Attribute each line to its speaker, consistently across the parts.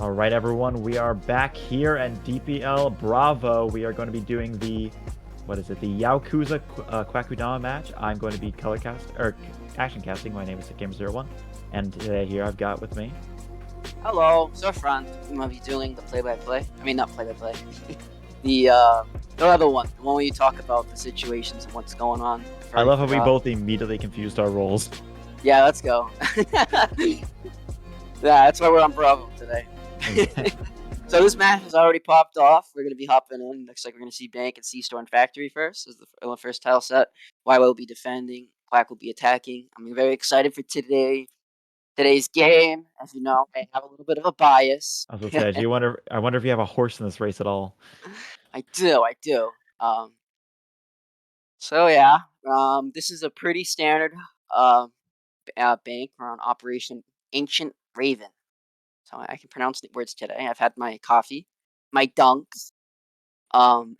Speaker 1: All right, everyone, we are back here at DPL Bravo. We are going to be doing the, what is it, the Yaokuza Quackudama match. I'm going to be action casting. My name is Gamer01, and today here I've got with me.
Speaker 2: Hello, so Frank. I'm gonna be doing the play-by-play. I mean, not play-by-play. the other one, the one where you talk about the situations and what's going on.
Speaker 1: I love how we both immediately confused our roles.
Speaker 2: Yeah, let's go. Yeah, that's why we're on Bravo today. So this match has already popped off. We're gonna be hopping in. Looks like we're gonna see Bank and C-Store and Factory first as the first tile set. Y will be defending. Quack will be attacking. I'm very excited for today's game. As you know, I have a little bit of a bias.
Speaker 1: I was gonna say, I wonder if you have a horse in this race at all.
Speaker 2: I do. So yeah, this is a pretty standard bank. We're on Operation Ancient Raven. So I can pronounce the words today. I've had my coffee, my dunks. Um,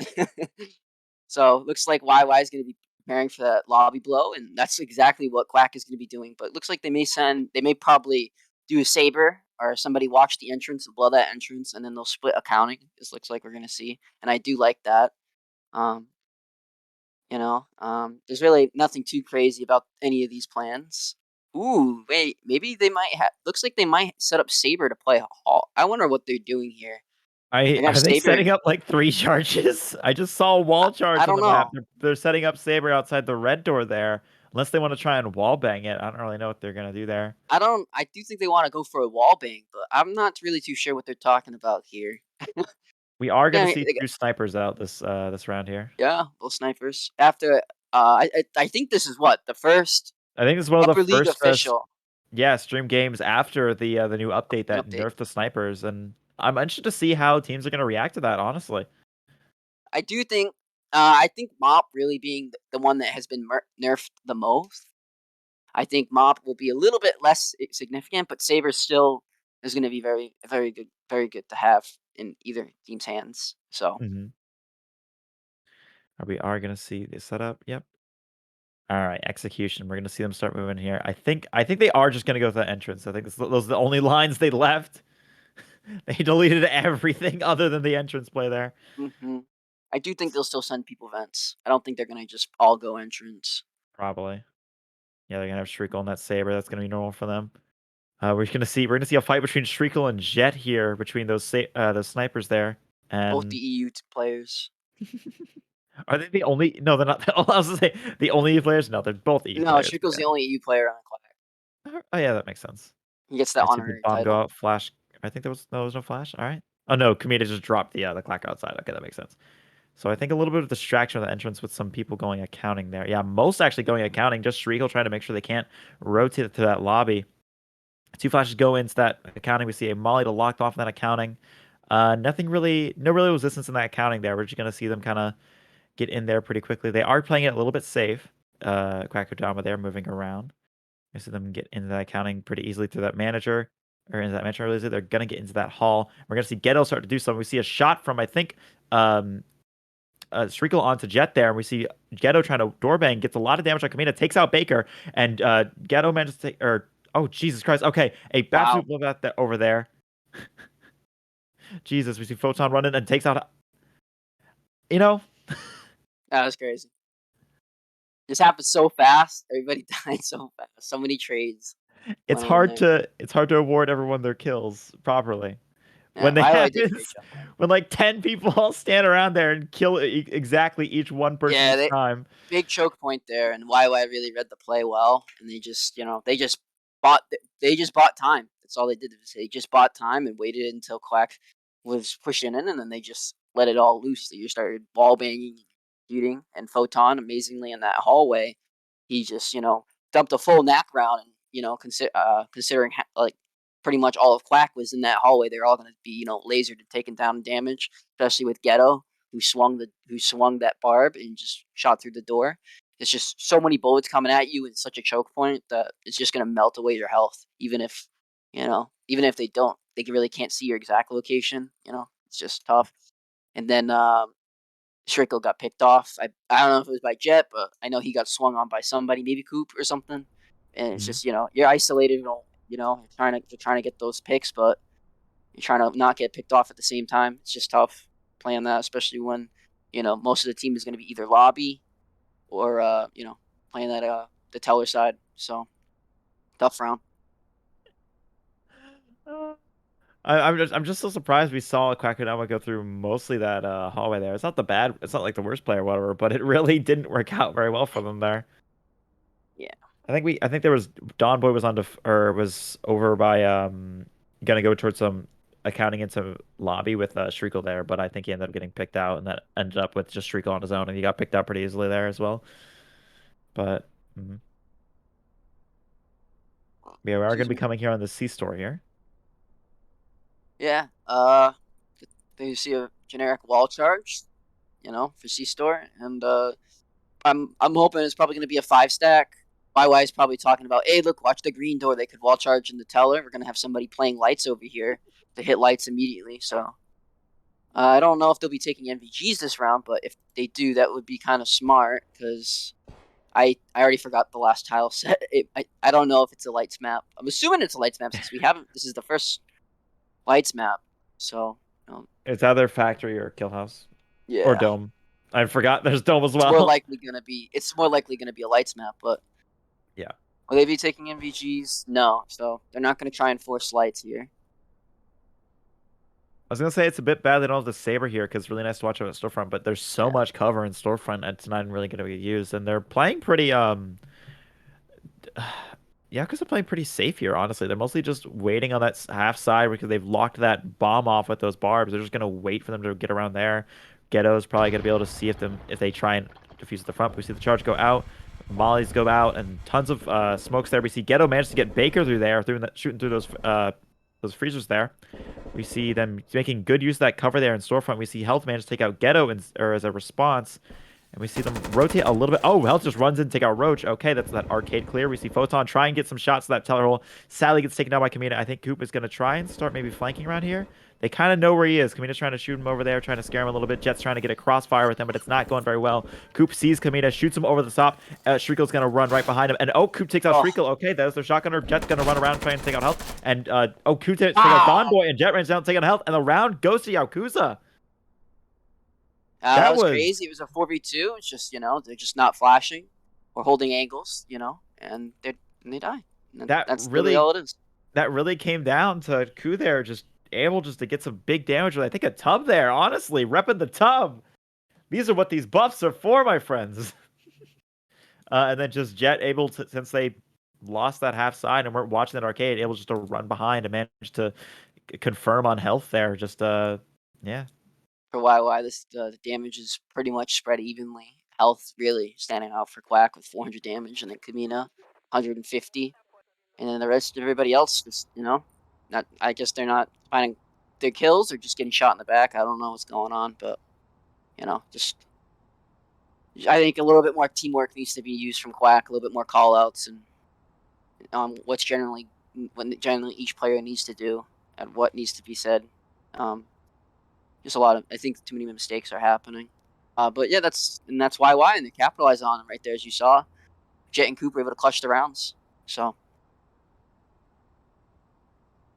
Speaker 2: so looks like YY is going to be preparing for that lobby blow, and that's exactly what Quack is going to be doing. But it looks like they may probably do a saber or somebody watch the entrance and blow that entrance, and then they'll split accounting. This looks like we're going to see, and I do like that. Um, there's really nothing too crazy about any of these plans. Ooh, wait, maybe they might have. Looks like they might set up Saber to play Hall. I wonder what they're doing here. They're gonna have
Speaker 1: Are they
Speaker 2: Saber.
Speaker 1: setting up like 3 charges? I just saw a wall charge
Speaker 2: I
Speaker 1: on
Speaker 2: don't
Speaker 1: the map.
Speaker 2: know.
Speaker 1: They're setting up Saber outside the red door there. Unless they want to try and wall bang it. I don't really know what they're gonna do there.
Speaker 2: I do think they want to go for a wall bang, but I'm not really too sure what they're talking about here.
Speaker 1: We are gonna
Speaker 2: Yeah,
Speaker 1: see 2 snipers out this round here.
Speaker 2: yeah, both snipers. After, I think this is what the first
Speaker 1: I think this is one of the
Speaker 2: upper league
Speaker 1: first
Speaker 2: official
Speaker 1: stream games after the new update that
Speaker 2: update.
Speaker 1: nerfed the snipers, and I'm interested to see how teams are gonna react to that, honestly.
Speaker 2: I do think. I think Mop really being the one that has been nerfed the most. I think Mop will be a little bit less significant, but Saber still is going to be very good to have in either team's hands. So
Speaker 1: We are gonna see the setup. Yep. All right, execution. We're gonna see them start moving here. I think they are just gonna go to the entrance. I think those are the only lines they left. They deleted everything other than the entrance play there.
Speaker 2: I do think they'll still send people vents. I don't think they're going to just all go entrance.
Speaker 1: Probably. Yeah, they're gonna have Shriekle and that Saber. That's gonna be normal for them. We're gonna see a fight between Shriekle and Jet here between those snipers there.
Speaker 2: Both the
Speaker 1: And
Speaker 2: EU players.
Speaker 1: are they the only? No, they're not. I was gonna say the only EU players. No, they're both EU
Speaker 2: No,
Speaker 1: players.
Speaker 2: Shriko's the only EU player on the Quack.
Speaker 1: Oh yeah, that makes sense.
Speaker 2: He gets that
Speaker 1: I see the
Speaker 2: honorary
Speaker 1: bomb go
Speaker 2: title.
Speaker 1: out. Flash. I think there was no flash. All right. Oh no, Kamita just dropped the clack outside. Okay, that makes sense. So I think a little bit of distraction of the entrance with some people going accounting there. Yeah, most actually going accounting. Just Shriekle trying to make sure they can't rotate to that lobby. 2 flashes go into that accounting. We see a molly to locked off in that accounting. Nothing really, no really resistance in that accounting there. We're just gonna see them kind of get in there pretty quickly. They are playing it a little bit safe. Quackudama there moving around. I see them get into that accounting pretty easily through that manager. Or into that manager, they're gonna get into that hall. We're gonna see Ghetto start to do something. We see a shot from I think Shriekle onto Jet there, and we see Ghetto trying to doorbang, gets a lot of damage on Kamina, takes out Baker, and Ghetto manages to take, or oh Jesus Christ, okay, a
Speaker 2: Wow.
Speaker 1: absolute blowout that over there. Jesus, we see Photon running and takes out, you know,
Speaker 2: That was crazy. This happened so fast. Everybody died so fast. So many trades.
Speaker 1: it's
Speaker 2: Went on
Speaker 1: hard
Speaker 2: there.
Speaker 1: to award everyone their kills properly.
Speaker 2: Yeah,
Speaker 1: When they
Speaker 2: YY did a great
Speaker 1: happens,
Speaker 2: job.
Speaker 1: when like 10 people all stand around there and kill exactly each one person
Speaker 2: Yeah,
Speaker 1: each time.
Speaker 2: big choke point there, and YY really read the play well, and bought they just bought time. That's all they did. They just bought time and waited until Quack was pushing in, and then they just let it all loose. They just started wall banging, shooting, and Photon amazingly in that hallway, he just dumped a full knack round, and considering like pretty much all of Quack was in that hallway, they're all going to be lasered and taken down damage, especially with Ghetto who swung that barb and just shot through the door. It's just so many bullets coming at you in such a choke point that it's just gonna melt away your health, even if they really can't see your exact location. It's just tough. And then Shrinkle got picked off. I don't know if it was by Jet, but I know he got swung on by somebody, maybe Coop or something. And it's just you're isolated. You're trying to get those picks, but You're trying to not get picked off at the same time. It's just tough playing that, especially when most of the team is going to be either lobby or playing that the teller side. So tough round.
Speaker 1: Uh, I'm just so surprised we saw Quackudama go through mostly that hallway there. It's not like the worst player or whatever, but it really didn't work out very well for them there.
Speaker 2: Yeah.
Speaker 1: I think there was Don Boy was on or was over by gonna go towards some accounting into lobby with Shriekle there, but I think he ended up getting picked out, and that ended up with just Shriekle on his own, and he got picked out pretty easily there as well. But yeah, we are
Speaker 2: Excuse
Speaker 1: gonna be
Speaker 2: me.
Speaker 1: coming here on the C store here.
Speaker 2: Yeah. Then you see a generic wall charge, for C store, and I'm hoping it's probably going to be a 5 stack. YY is probably talking about, hey, look, watch the green door. They could wall charge in the teller. We're going to have somebody playing lights over here to hit lights immediately. So I don't know if they'll be taking NVGs this round, but if they do, that would be kind of smart because I already forgot the last tile set. I don't know if it's a lights map. I'm assuming it's a lights map since we haven't. This is the first lights map. So
Speaker 1: It's either factory or kill house or
Speaker 2: yeah,
Speaker 1: dome. I forgot there's dome as
Speaker 2: it's more
Speaker 1: well.
Speaker 2: likely gonna be a lights map, but
Speaker 1: Yeah.
Speaker 2: will they be taking MVGs? No, so they're not going to try and force lights here.
Speaker 1: I was gonna say it's a bit bad they don't have the saber here because it's really nice to watch out at storefront, but there's so
Speaker 2: Yeah,
Speaker 1: much cover in storefront and it's not really gonna get used. And they're playing pretty yeah, because they're playing pretty safe here, honestly. They're mostly just waiting on that half side because they've locked that bomb off with those barbs. They're just gonna wait for them to get around there. Ghetto's probably gonna be able to see if they try and defuse at the front. We see the charge go out, mollies go out, and tons of smokes there. We see Ghetto manage to get Baker through there, shooting through those freezers there. We see them making good use of that cover there in storefront. We see Health manage to take out Ghetto or as a response. And we see them rotate a little bit. Oh, Health just runs in to take out Roach. Okay, that's that arcade clear. We see Photon try and get some shots to that teller hole. Sadly gets taken down by Kamina. I think Coop is going to try and start maybe flanking around here. They kind of know where he is. Kamina's trying to shoot him over there, trying to scare him a little bit. Jet's trying to get a crossfire with him, but it's not going very well. Coop sees Kamina, shoots him over the top. Shriekel's going to run right behind him. And oh, Coop takes out
Speaker 2: oh,
Speaker 1: Shriekel. Okay, there's their shotgunner. Jet's going to run around trying to take out Health. And Coop takes out Don
Speaker 2: wow,
Speaker 1: Boy, and Jet runs down to take out Health. And the round goes to Yaokuza.
Speaker 2: that
Speaker 1: That
Speaker 2: was
Speaker 1: was
Speaker 2: crazy. It was a 4v2. It's just they're just not flashing or holding angles, and they die. And
Speaker 1: that
Speaker 2: that's literally
Speaker 1: really
Speaker 2: all it is.
Speaker 1: that really came down to Ku there just able just to get some big damage with I think a tub there, honestly, repping the tub. These are what these buffs are for, my friends. And then just Jet able to, since they lost that half side and weren't watching that arcade, able just to run behind and manage to confirm on health there. Just yeah.
Speaker 2: For YY, the damage is pretty much spread evenly. Health really standing out for Quack with 400 damage, and then Kamina 150. And then the rest of everybody else just not. I guess they're not finding their kills or just getting shot in the back. I don't know what's going on, but just I think a little bit more teamwork needs to be used from Quack, a little bit more call outs, and when generally each player needs to do and what needs to be said. Um, just a lot of I think too many mistakes are happening. But yeah, that's why and they capitalize on it right there as you saw. Jet and Cooper able to clutch the rounds. So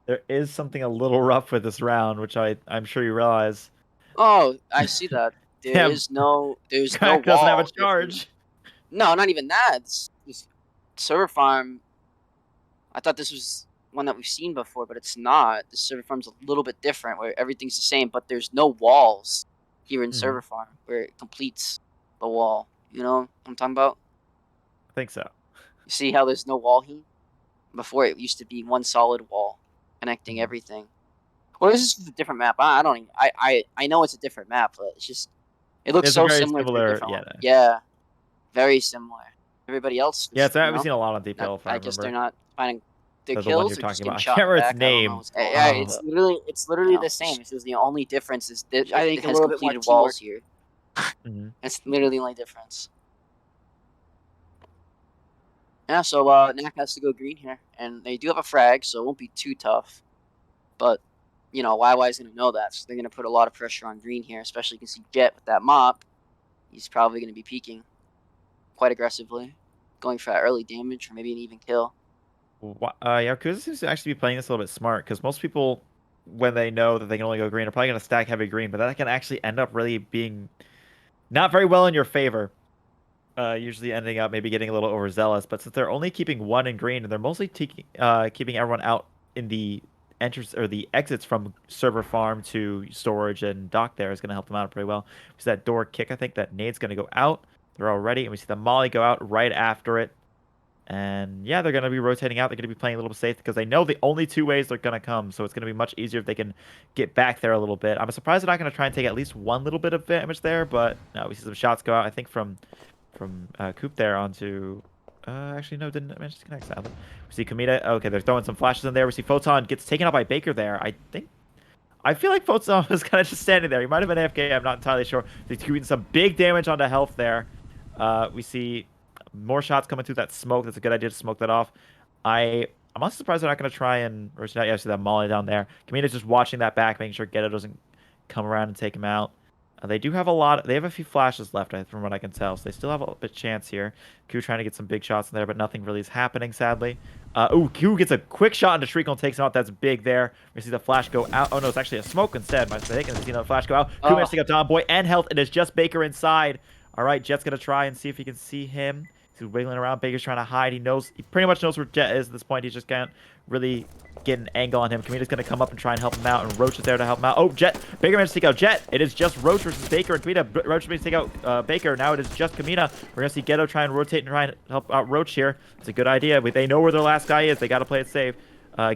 Speaker 1: There is something a little rough with this round, which I'm sure you realize.
Speaker 2: oh, I see that.
Speaker 1: Yeah,
Speaker 2: There's no
Speaker 1: Crack doesn't have a
Speaker 2: wall.
Speaker 1: charge.
Speaker 2: No, not even that. This server farm. I thought this was one that we've seen before, but it's not. The server farm's a little bit different, where everything's the same, but there's no walls here in
Speaker 1: Mhm.
Speaker 2: server farm where it completes the wall. You know what I'm talking about?
Speaker 1: I think so.
Speaker 2: You see how there's no wall here? Before it used to be one solid wall connecting
Speaker 1: Mhm.
Speaker 2: everything. Or this is a different map. I don't even. I know it's a different map, but it's just it looks
Speaker 1: It's a
Speaker 2: so
Speaker 1: very
Speaker 2: similar to a
Speaker 1: similar,
Speaker 2: different
Speaker 1: yeah.
Speaker 2: one. Yeah, very similar. Everybody else,
Speaker 1: Yeah,
Speaker 2: just
Speaker 1: it's we've seen a lot on
Speaker 2: not.
Speaker 1: DPL if I
Speaker 2: I guess they're
Speaker 1: remember.
Speaker 2: not finding their
Speaker 1: The one
Speaker 2: kills
Speaker 1: you're
Speaker 2: or
Speaker 1: talking
Speaker 2: just
Speaker 1: about.
Speaker 2: getting
Speaker 1: I can't
Speaker 2: shot in the
Speaker 1: remember its
Speaker 2: back. I don't know
Speaker 1: name.
Speaker 2: what's going
Speaker 3: Yeah,
Speaker 2: on,
Speaker 1: Oh,
Speaker 3: it's
Speaker 2: but
Speaker 3: literally the same.
Speaker 2: just,
Speaker 3: It's just the only difference is that
Speaker 2: I
Speaker 3: it
Speaker 2: think a
Speaker 3: has
Speaker 2: little bit more
Speaker 3: completed
Speaker 2: teamwork.
Speaker 3: walls here.
Speaker 1: mhm.
Speaker 2: That's literally the only difference. Yeah, so Knack has to go green here, and they do have a frag, so it won't be too tough. But YY is going to know that, so they're going to put a lot of pressure on green here, especially you can see Jet with that mop. He's probably going to be peeking quite aggressively, going for that early damage or maybe an even kill.
Speaker 1: Yakuza seems to actually be playing this a little bit smart because most people when they know that they can only go green, are probably going to stack heavy green, but that can actually end up really being not very well in your favor. Usually ending up maybe getting a little overzealous, but since they're only keeping one in green, and they're mostly keeping everyone out in the entrance or the exits from server farm to storage and dock there is going to help them out pretty well. We see that door kick, I think that nade's going to go out. They're all ready, and we see the molly go out right after it. And yeah, they're going to be rotating out. They're going to be playing a little safe because they know the only two ways they're going to come. So it's going to be much easier if they can get back there a little bit. I'm surprised they're not going to try and take at least one little bit of damage there, but no, we see some shots go out, I think, from Coop there onto... actually, no, didn't manage to connect, sadly. We see Kamita. Okay, they're throwing some flashes in there. We see Photon gets taken out by Baker there. I feel like Photon was kind of just standing there. He might have been AFK. I'm not entirely sure. He's doing some big damage onto health there. We see more shots coming through that smoke. That's a good idea to smoke that off. I'm also surprised they're not going to try and rotate out. Yeah, I see that molly down there. Kamita's just watching that back, making sure Ghetto doesn't come around and take him out. They do have a lot. They have a few flashes left, from what I can tell. So they still have a bit chance here. Q trying to get some big shots in there, but nothing really is happening, sadly. Q gets a quick shot into Shriekle and takes him out. That's big there. We see the flash go out. Oh, no, it's actually a smoke instead. My mistake. And we see the flash go out. Q managed to take out Domboy and health. It is just Baker inside. All right, Jet's going to try and see if he can see him. He's wiggling around. Baker's trying to hide. He pretty much knows where Jet is at this point. He just can't really get an angle on him. Kamita's going to come up and try and help him out, and Roach is there to help him out. Oh, Jet. Baker managed to take out Jet. It is just Roach versus Baker and Kamita. Roach managed to take out Baker. Now it is just Kamita. We're going to see Ghetto try and rotate and try and help out Roach here. It's a good idea. They know where their last guy is. They got to play it safe.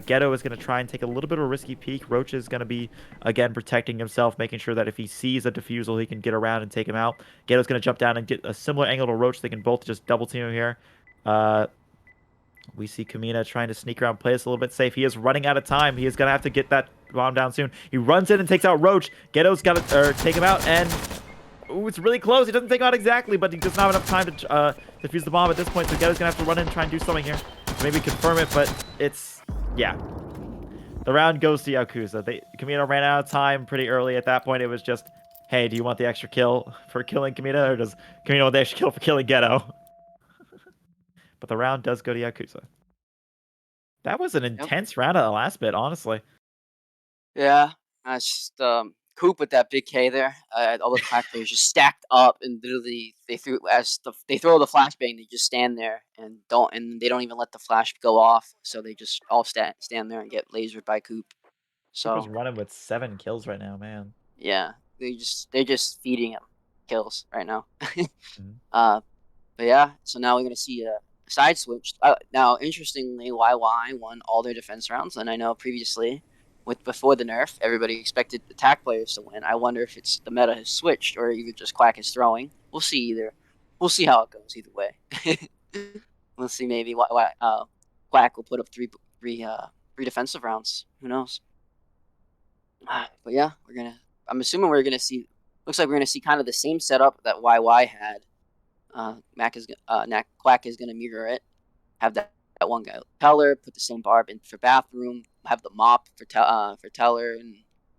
Speaker 1: Ghetto is going to try and take a little bit of a risky peek. Roach is going to be, again, protecting himself, making sure that if he sees a defusal, he can get around and take him out. Ghetto's going to jump down and get a similar angle to Roach. They can both just double team him here. We see Kamina trying to sneak around, play this a little bit safe. He is running out of time. He is going to have to get that bomb down soon. He runs in and takes out Roach. Ghetto's got to take him out, and ooh, it's really close. He doesn't take him out exactly, but he doesn't have enough time to defuse the bomb at this point, so Ghetto's going to have to run in and try and do something here. Maybe confirm it, but it's... yeah. The round goes to Yaokuza. Kamina ran out of time pretty early. At that point, it was just, hey, do you want the extra kill for killing Kamina, or does Kamina want the extra kill for killing Ghetto? But the round does go to Yaokuza. That was an intense round at the last bit, honestly.
Speaker 2: Yeah, it's just Coop with that big K there. All the Quack players just stacked up, and literally they throw the flashbang. They just stand there and they don't even let the flash go off. So they just all stand there and get lasered by Coop. So
Speaker 1: Cooper's running with 7 kills right now, man.
Speaker 2: Yeah, they're just feeding him kills right now. But yeah, so now we're gonna see a side switch. Now, interestingly, YY won all their defense rounds, and I know previously, before the nerf, everybody expected attack players to win. I wonder if it's the meta has switched or either just Quack is throwing. We'll see either. We'll see how it goes either way. We'll see. Maybe Quack will put up three defensive rounds. Who knows? But yeah, I'm assuming we're gonna see. Looks like we're gonna see kind of the same setup that YY had. Quack is gonna mirror it. Have that one guy Teller, put the same barb in for bathroom. Have the mop for Teller, and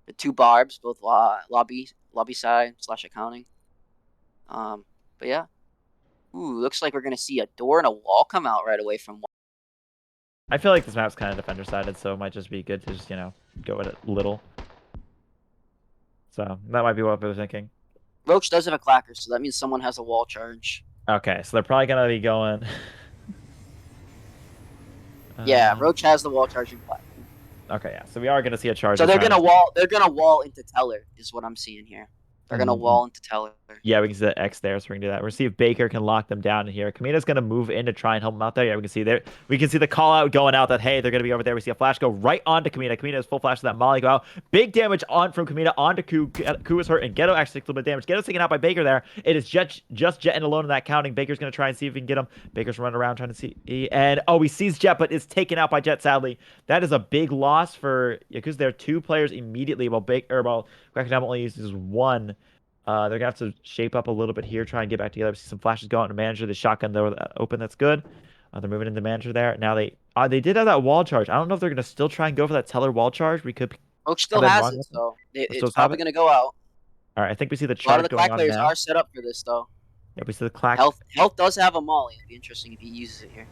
Speaker 2: the 2 barbs, both lobby side / accounting. But yeah. Ooh, looks like we're gonna see a door and a wall come out right away from one.
Speaker 1: I feel like this map's kind of defender-sided, so it might just be good to just, go at it little. So that might be what we're thinking.
Speaker 2: Roach does have a clacker, so that means someone has a wall charge.
Speaker 1: Okay, so they're probably gonna be going.
Speaker 2: Yeah, Roach has the wall charge in clack.
Speaker 1: Okay, yeah. So we are gonna see a charge.
Speaker 2: So they're gonna wall into Teller, is what I'm seeing here. They're gonna wall into Teller.
Speaker 1: Yeah, we can see the X there, so we can do that. We'll see if Baker can lock them down in here. Kamina's gonna move in to try and help them out there. Yeah, we can see there. We can see the call out going out that hey, they're gonna be over there. We see a flash go right onto Kamina. Kamina has full flash to that Molly go out. Big damage from Kamina onto Ku. Ku is hurt, and Ghetto actually takes a little bit of damage. Ghetto's taken out by Baker there. It is just Jet and alone in that counting. Baker's gonna try and see if he can get him. Baker's running around trying to see, and he sees Jet, but is taken out by Jet. Sadly, that is a big loss for because there are 2 players immediately. While Quackudama only uses 1. They're gonna have to shape up a little bit here, try and get back together. We see some flashes go out into manager. The shotgun though open, that's good. They're moving into manager there. Now they did have that wall charge. I don't know if they're gonna still try and go for that Teller wall charge. We could.
Speaker 2: Roach still has it, so it's probably gonna go out.
Speaker 1: All right, I think we see the
Speaker 2: charge. A lot of the
Speaker 1: Quack
Speaker 2: players are set up for this though.
Speaker 1: Yeah, we see the Quack.
Speaker 2: Health does have a molly. It'd be interesting if he uses it here.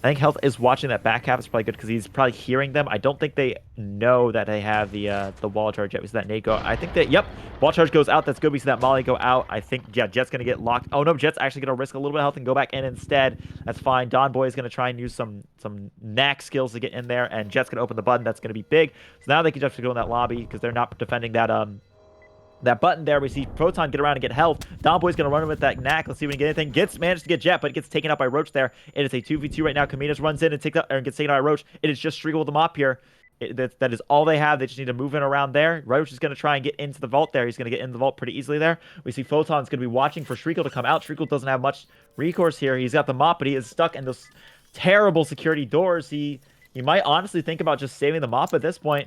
Speaker 1: I think Health is watching that back half. It's probably good because he's probably hearing them. I don't think they know that they have the wall charge yet. We see that nade go. I think that, yep, wall charge goes out. That's good. We see that Molly go out. I think, yeah, Jet's going to get locked. Oh, no, Jet's actually going to risk a little bit of health and go back in instead. That's fine. Don Boy is going to try and use some knack skills to get in there, and Jet's going to open the button. That's going to be big. So now they can just go in that lobby because they're not defending that button there. We see Proton get around and get health. Domboy's going to run with that knack. Let's see if we can get anything. Managed to get Jet, but it gets taken out by Roach there. It is a 2v2 right now. Kaminas runs in and gets taken out by Roach. It is just Striegel with the mop here. That is all they have. They just need to move in around there. Roach is going to try and get into the vault there. He's going to get in the vault pretty easily there. We see Photon's going to be watching for Shriekle to come out. Shriekle doesn't have much recourse here. He's got the mop, but he is stuck in those terrible security doors. He might honestly think about just saving the mop at this point.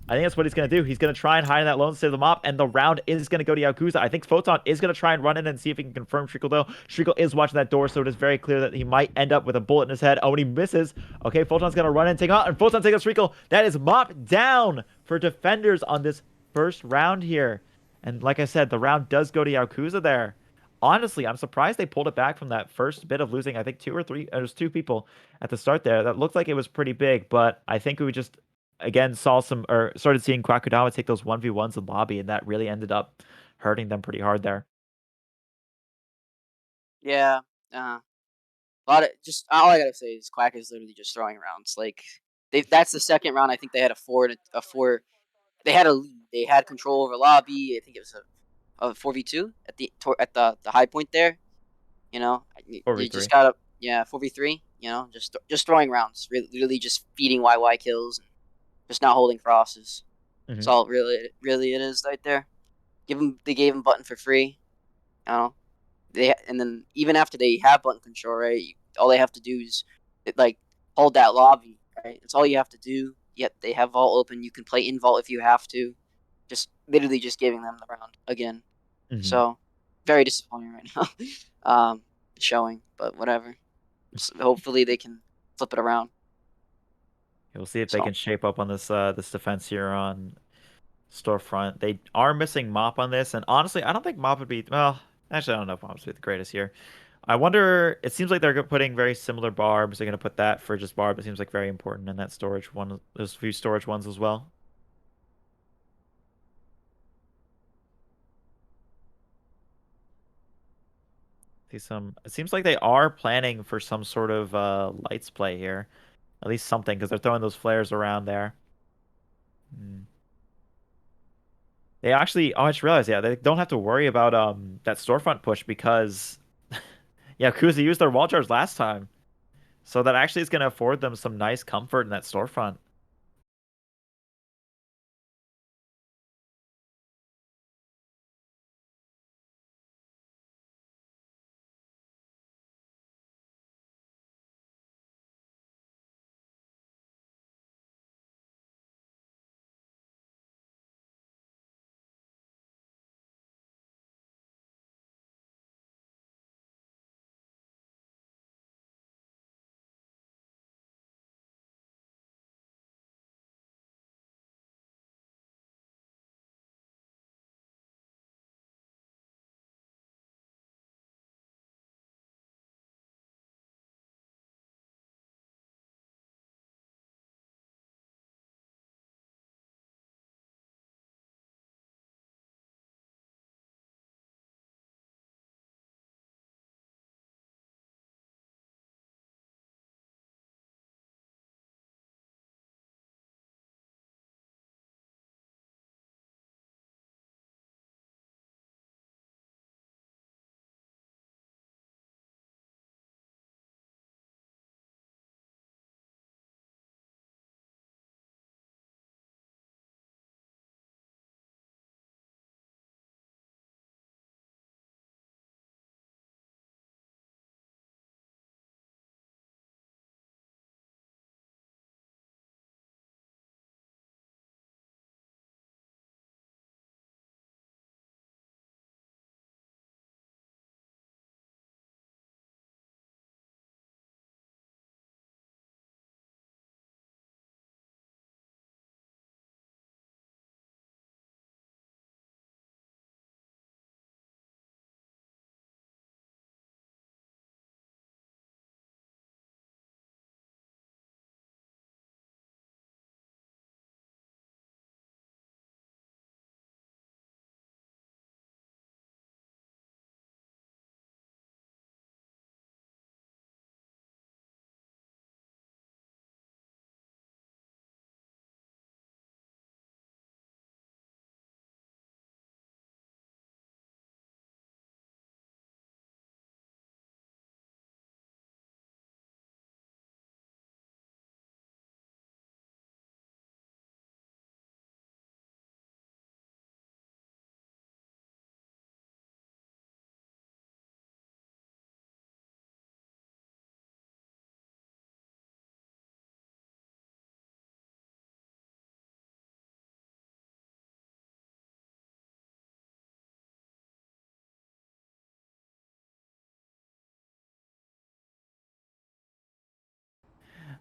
Speaker 1: I think that's what he's going to do. He's going to try and hide in that lone, save the mop, and the round is going to go to Yaokuza. I think Photon is going to try and run in and see if he can confirm Shriekle, though. Shriekle is watching that door, so it is very clear that he might end up with a bullet in his head. Oh, and he misses. Okay, Photon's going to run in and take out, and Photon takes out Shriekle. That is mop down for defenders on this first round here. And like I said, the round does go to Yaokuza there. Honestly, I'm surprised they pulled it back from that first bit of losing, I think, two or three. There's two people at the start there. That looked like it was pretty big, but I think we just again started seeing Quackudama take those 1v1s in lobby, and that really ended up hurting them pretty hard there.
Speaker 2: Yeah. A lot of just all I gotta say is Quack is literally just throwing rounds. Like that's the second round. I think they had a four. They had a lead. They had control over lobby. I think it was a 4v2 at the high point there. You know, you
Speaker 1: 4v3.
Speaker 2: just gotta 4v3. You know, just throwing rounds. Really just feeding YY kills and just not holding crosses. That's all really it is right there. They gave him button for free. You know, and then even after they have button control, right? All they have to do is like hold that lobby, right? It's all you have to do. Yet they have vault open. You can play in vault if you have to. Just literally just giving them the round again. So very disappointing right now. Showing, but whatever. So hopefully they can flip it around.
Speaker 1: We'll see if they
Speaker 2: So
Speaker 1: can shape up on this defense here on Storefront. They are missing Mop on this, and honestly, I don't think Mop would be, well, actually, I don't know if Mop would be the greatest here. I wonder, it seems like they're putting very similar barbs. They're going to put that for just barb. It seems like very important in that storage one. There's a few storage ones as well. It seems like they are planning for some sort of lights play here. At least something, because they're throwing those flares around there. They actually, oh, I just realized, yeah, they don't have to worry about that storefront push because Yakuza used their wall charge last time. So that actually is going to afford them some nice comfort in that storefront.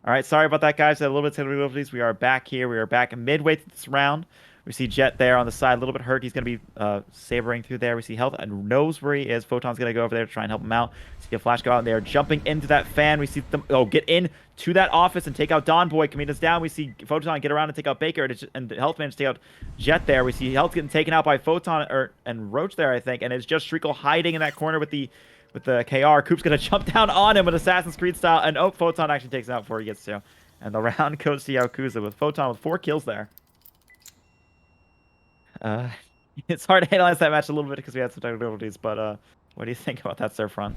Speaker 1: All right, sorry about that, guys. A little bit of technical difficulties. We are back here. We are back midway through this round. We see Jet there on the side, a little bit hurt. He's going to be sabering through there. We see Health and knows where he is. Photon's going to go over there to try and help him out. See a Flash go out, and they are jumping into that fan. We see them get in to that office and take out Don Boy. Kamina's down. We see Photon get around and take out Baker, and Health managed to take out Jet there. We see Health getting taken out by Photon and Roach there, I think, and it's just Shriekle hiding in that corner with the KR. Coop's going to jump down on him with Assassin's Creed style, and Photon actually takes him out before he gets to. And the round goes to Yaokuza with Photon with 4 kills there. It's hard to analyze that match a little bit because we had some technical difficulties, but what do you think about that Surf Front?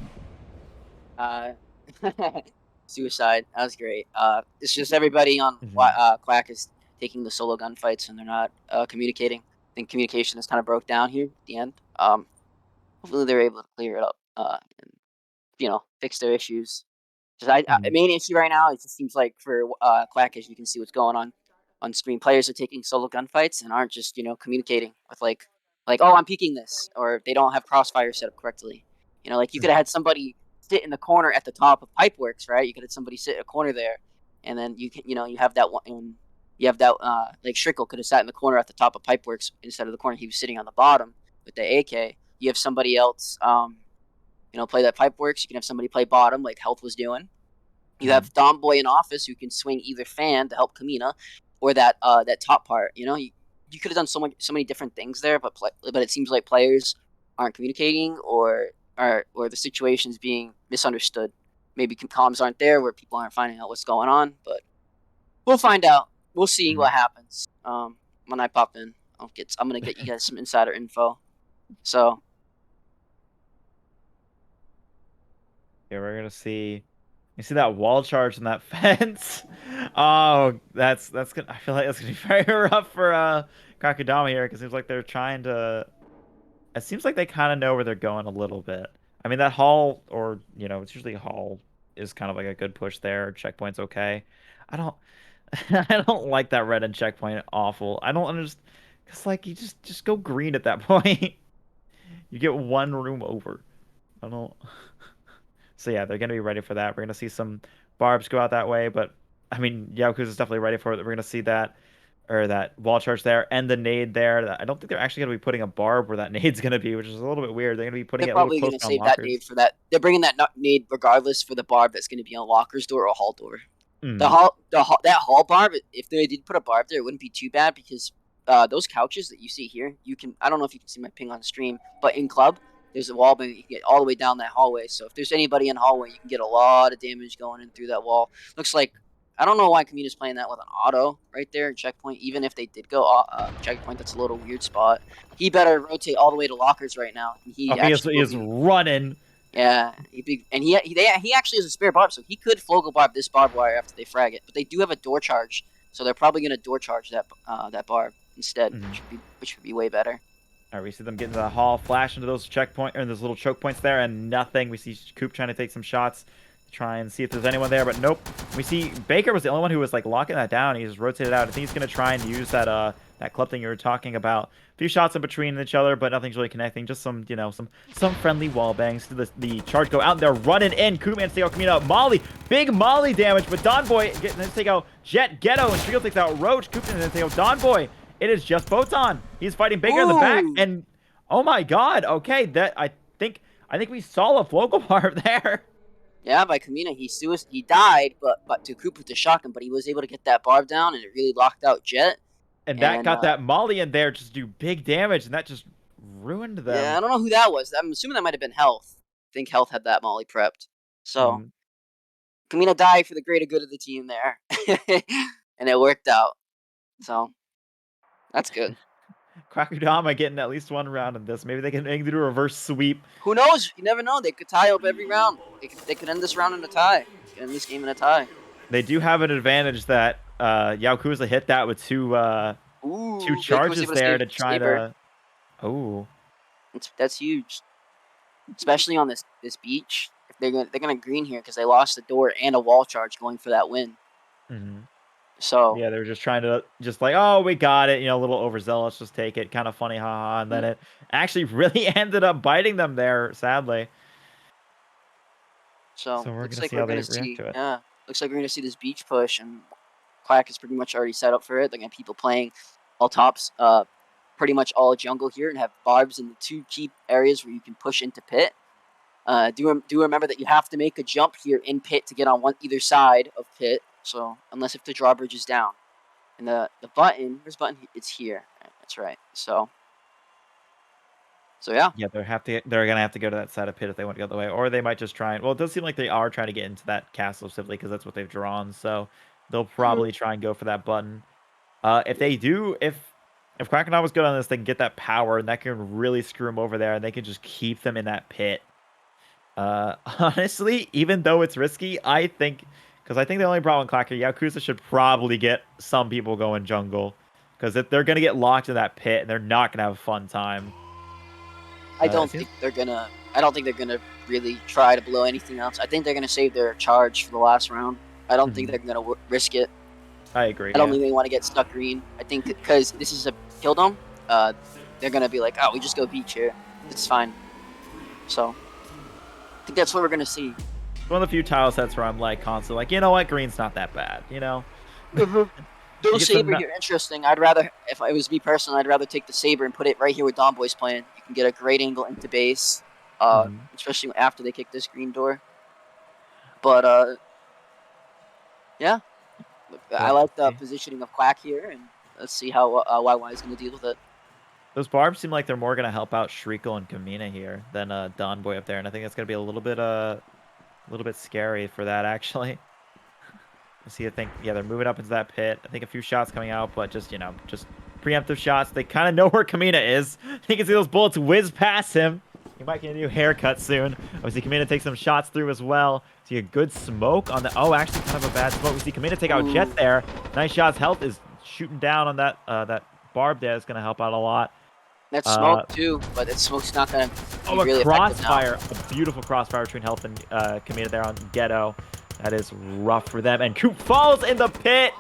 Speaker 2: Suicide. That was great. It's just everybody on Quack is taking the solo gunfights and they're not communicating. I think communication is kind of broke down here at the end. Hopefully they're able to clear it up and fix their issues. The main issue right now, it just seems like for Quack, as you can see what's going on screen, players are taking solo gunfights and aren't just communicating with like oh, I'm peeking this, or they don't have crossfire set up correctly. Like you could have had somebody sit in the corner at the top of Pipeworks, right? You could have somebody sit in a corner there, and then you have that one, and you have that like Shriekle could have sat in the corner at the top of Pipeworks instead of the corner he was sitting on the bottom with the AK. You have somebody else play that Pipeworks. You can have somebody play bottom like Health was doing. You have Dom Boy in office who can swing either fan to help Kamina, or that top part. You could have done so many different things there, but it seems like players aren't communicating, or the situation's being misunderstood. Maybe comms aren't there where people aren't finding out what's going on, but we'll find out. We'll see what happens. When I pop in, I'm gonna get you guys some insider info. So
Speaker 1: yeah, we're gonna see. You see that wall charge in that fence? Oh, that's gonna. I feel like that's gonna be very rough for Quackudama here because it seems like they're trying to. It seems like they kind of know where they're going a little bit. I mean, that hall, or it's usually hall, is kind of like a good push there. Checkpoint's okay. I don't, I don't like that red and checkpoint. Awful. I don't understand. Cause like you just go green at that point. You get one room over. I don't. So yeah, they're gonna be ready for that. We're gonna see some barbs go out that way, but I mean, Yakuza's definitely ready for it. We're gonna see that, or that wall charge there, and the nade there. I don't think they're actually gonna be putting a barb where that nade's gonna be, which is a little bit weird. They're gonna be putting
Speaker 2: they're
Speaker 1: it a little
Speaker 2: probably
Speaker 1: close
Speaker 2: gonna
Speaker 1: on
Speaker 2: save that
Speaker 1: lockers.
Speaker 2: nade for that. They're bringing that nade regardless for the barb that's gonna be on locker's door or hall door. That hall barb, if they did put a barb there, it wouldn't be too bad because those couches that you see here, I don't know if you can see my ping on stream, but in club, there's a wall, but you can get all the way down that hallway. So if there's anybody in the hallway, you can get a lot of damage going in through that wall. Looks like, I don't know why Kamina's playing that with an auto right there in checkpoint. Even if they did go checkpoint, that's a little weird spot. He better rotate all the way to lockers right now. He
Speaker 1: is running.
Speaker 2: Yeah, he actually has a spare barb, so he could Flogo barb this barbed wire after they frag it. But they do have a door charge, so they're probably gonna door charge that barb instead, which would be way better.
Speaker 1: All right, we see them get into the hall, flash into those checkpoint or those little choke points there, and nothing. We see Coop trying to take some shots, try and see if there's anyone there, but nope. We see Baker was the only one who was like locking that down. He just rotated out. I think he's gonna try and use that club thing you were talking about. A few shots in between each other, but nothing's really connecting. Just some some friendly wall bangs. The charge go out, and they're running in. Coop managed to take out Kamina. Molly, big Molly damage, but Don Boy gets to take out Jet, Ghetto, and Shriekle takes out Roach. Coop managed to take out Don Boy. It is just Photon. He's fighting Baker in the back, and oh my God. Okay, I think we saw a Flogo barb there.
Speaker 2: Yeah, by Kamina, he died, but to Coop with the shotgun, but he was able to get that barb down, and it really locked out Jet.
Speaker 1: And that got that Molly in there just do big damage, and that just ruined them.
Speaker 2: Yeah, I don't know who that was. I'm assuming that might have been Health. I think Health had that Molly prepped. So, Kamina died for the greater good of the team there. And it worked out. So, that's good.
Speaker 1: Quackudama getting at least one round in this. Maybe they can do a reverse sweep.
Speaker 2: Who knows? You never know. They could tie up every round. They could end this round in a tie. End this game in a tie.
Speaker 1: They do have an advantage that Yaokuza hit that with two charges there to try to. Oh,
Speaker 2: that's huge, especially on this beach. If they're gonna green here because they lost the door and a wall charge going for that win. So
Speaker 1: yeah, they're just trying to oh, we got it, a little overzealous, just take it, kind of funny, haha, and then it actually really ended up biting them there, sadly.
Speaker 2: So
Speaker 1: we're
Speaker 2: looks
Speaker 1: gonna
Speaker 2: like
Speaker 1: see
Speaker 2: we're
Speaker 1: how they
Speaker 2: gonna
Speaker 1: react
Speaker 2: see.
Speaker 1: to it.
Speaker 2: Yeah, looks like we're gonna see this beach push, and Quack is pretty much already set up for it. They're gonna have people playing all tops, pretty much all jungle here, and have barbs in the 2 key areas where you can push into pit. Do remember that you have to make a jump here in pit to get on either side of pit. So unless if the drawbridge is down, and the button, where's the button? It's here. That's right. So yeah.
Speaker 1: Yeah, they're gonna have to go to that side of pit if they want to go the way, or they might just try and. Well, it does seem like they are trying to get into that castle specifically because that's what they've drawn. So they'll probably try and go for that button. If they do, if Quackudama's good on this, they can get that power, and that can really screw them over there, and they can just keep them in that pit. Honestly, even though it's risky, I think because I think the only problem with Clacker, Yaokuza should probably get some people going jungle because if they're gonna get locked in that pit, and they're not gonna have a fun time.
Speaker 2: I don't think they're gonna really try to blow anything else. I think they're gonna save their charge for the last round. I don't think they're gonna risk it.
Speaker 1: I agree.
Speaker 2: I don't think they want to get stuck green. I think because this is a kill dome, they're gonna be like, oh, we just go beach here. It's fine. So I think that's what we're gonna see.
Speaker 1: It's one of the few tile sets where I'm like constantly like, you know what, green's not that bad, you know.
Speaker 2: Though Saber here, interesting. I'd rather, if it was me personally, I'd rather take the Saber and put it right here with Don Boy's playing. You can get a great angle into base, especially after they kick this green door. But yeah, I like the positioning of Quack here, and let's see how YY is going to deal with it.
Speaker 1: Those barbs seem like they're more going to help out Shriekle and Kamina here than Don Boy up there, and I think that's going to be a little bit scary for that actually. See, I think, yeah, they're moving up into that pit. I think a few shots coming out, but just, you know, just preemptive shots. They kind of know where Kamina is. You can see those bullets whiz past him. He might get a new haircut soon. Obviously, Kamina takes some shots through as well. See a good smoke on the... Oh, actually, kind of a bad smoke. We see Kamina take out Jet there. Nice shots. Health is shooting down on that that barb there. Is going to help out a lot.
Speaker 2: That smoke, too, but that smoke's not going to be really
Speaker 1: a crossfire. A beautiful crossfire between Health and Kamina there on Ghetto. That is rough for them. And Coop falls in the pit.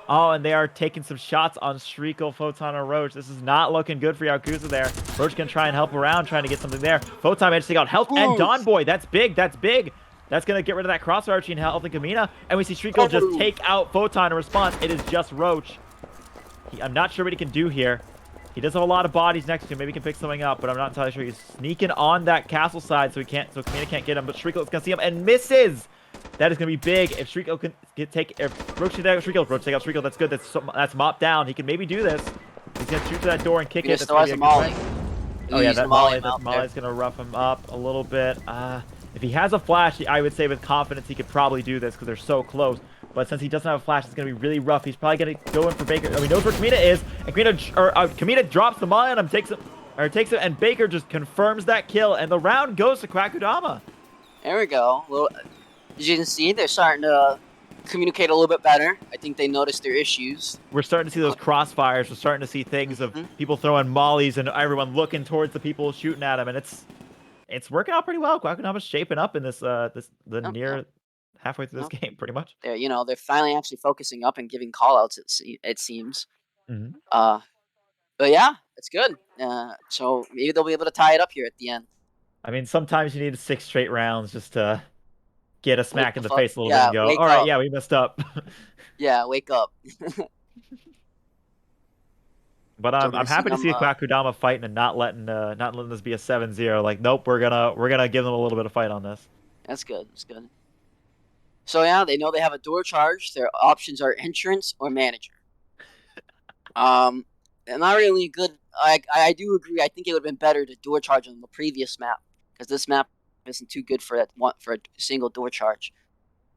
Speaker 1: Oh, and they are taking some shots on Shriekle, Photon, and Roach. This is not looking good for Yaokuza there. Roach can try and help around, trying to get something there. Photon managed to take out Health and Don Boy. That's big. That's big. That's going to get rid of that crossfire between Health and Kamina. And we see Shriekle just take out Photon in response. It is just Roach. I'm not sure what he can do here. He does have a lot of bodies next to him. Maybe he can pick something up, but I'm not entirely sure. He's sneaking on that castle side, so Kamina can't get him. But Shriekle is going to see him and misses. That is going to be big. If Shriekle can Roach take out Shriekle, that's good. That's mopped down. He can maybe do this. He's going to shoot to that door and kick it.
Speaker 2: Still has a molly.
Speaker 1: Oh yeah, that molly's going to rough him up a little bit. If he has a flash, I would say with confidence he could probably do this because they're so close. But since he doesn't have a flash, it's going to be really rough. He's probably going to go in for Baker. Oh, he knows where Kamina is, and Kamina drops the molly on him, takes it, and Baker just confirms that kill, and the round goes to Quackudama.
Speaker 2: There we go. Well, as you can see, they're starting to communicate a little bit better. I think they noticed their issues.
Speaker 1: We're starting to see those crossfires. We're starting to see things of people throwing mollies and everyone looking towards the people shooting at him, and it's working out pretty well. Quackudama's shaping up in this near halfway through this game, pretty much.
Speaker 2: They're finally actually focusing up and giving callouts. It seems. But yeah, it's good. So maybe they'll be able to tie it up here at the end.
Speaker 1: I mean, sometimes you need 6 straight rounds just to get a smack in the face a little bit and go, all right, yeah, we messed up.
Speaker 2: Yeah, wake up.
Speaker 1: But I'm happy to see Quackudama fighting and not letting this be a 7-0. Like, nope, we're gonna give them a little bit of fight on this.
Speaker 2: That's good. That's good. So yeah, they know they have a door charge. Their options are entrance or manager. And not really good. I do agree. I think it would have been better to door charge on the previous map because this map isn't too good for a single door charge.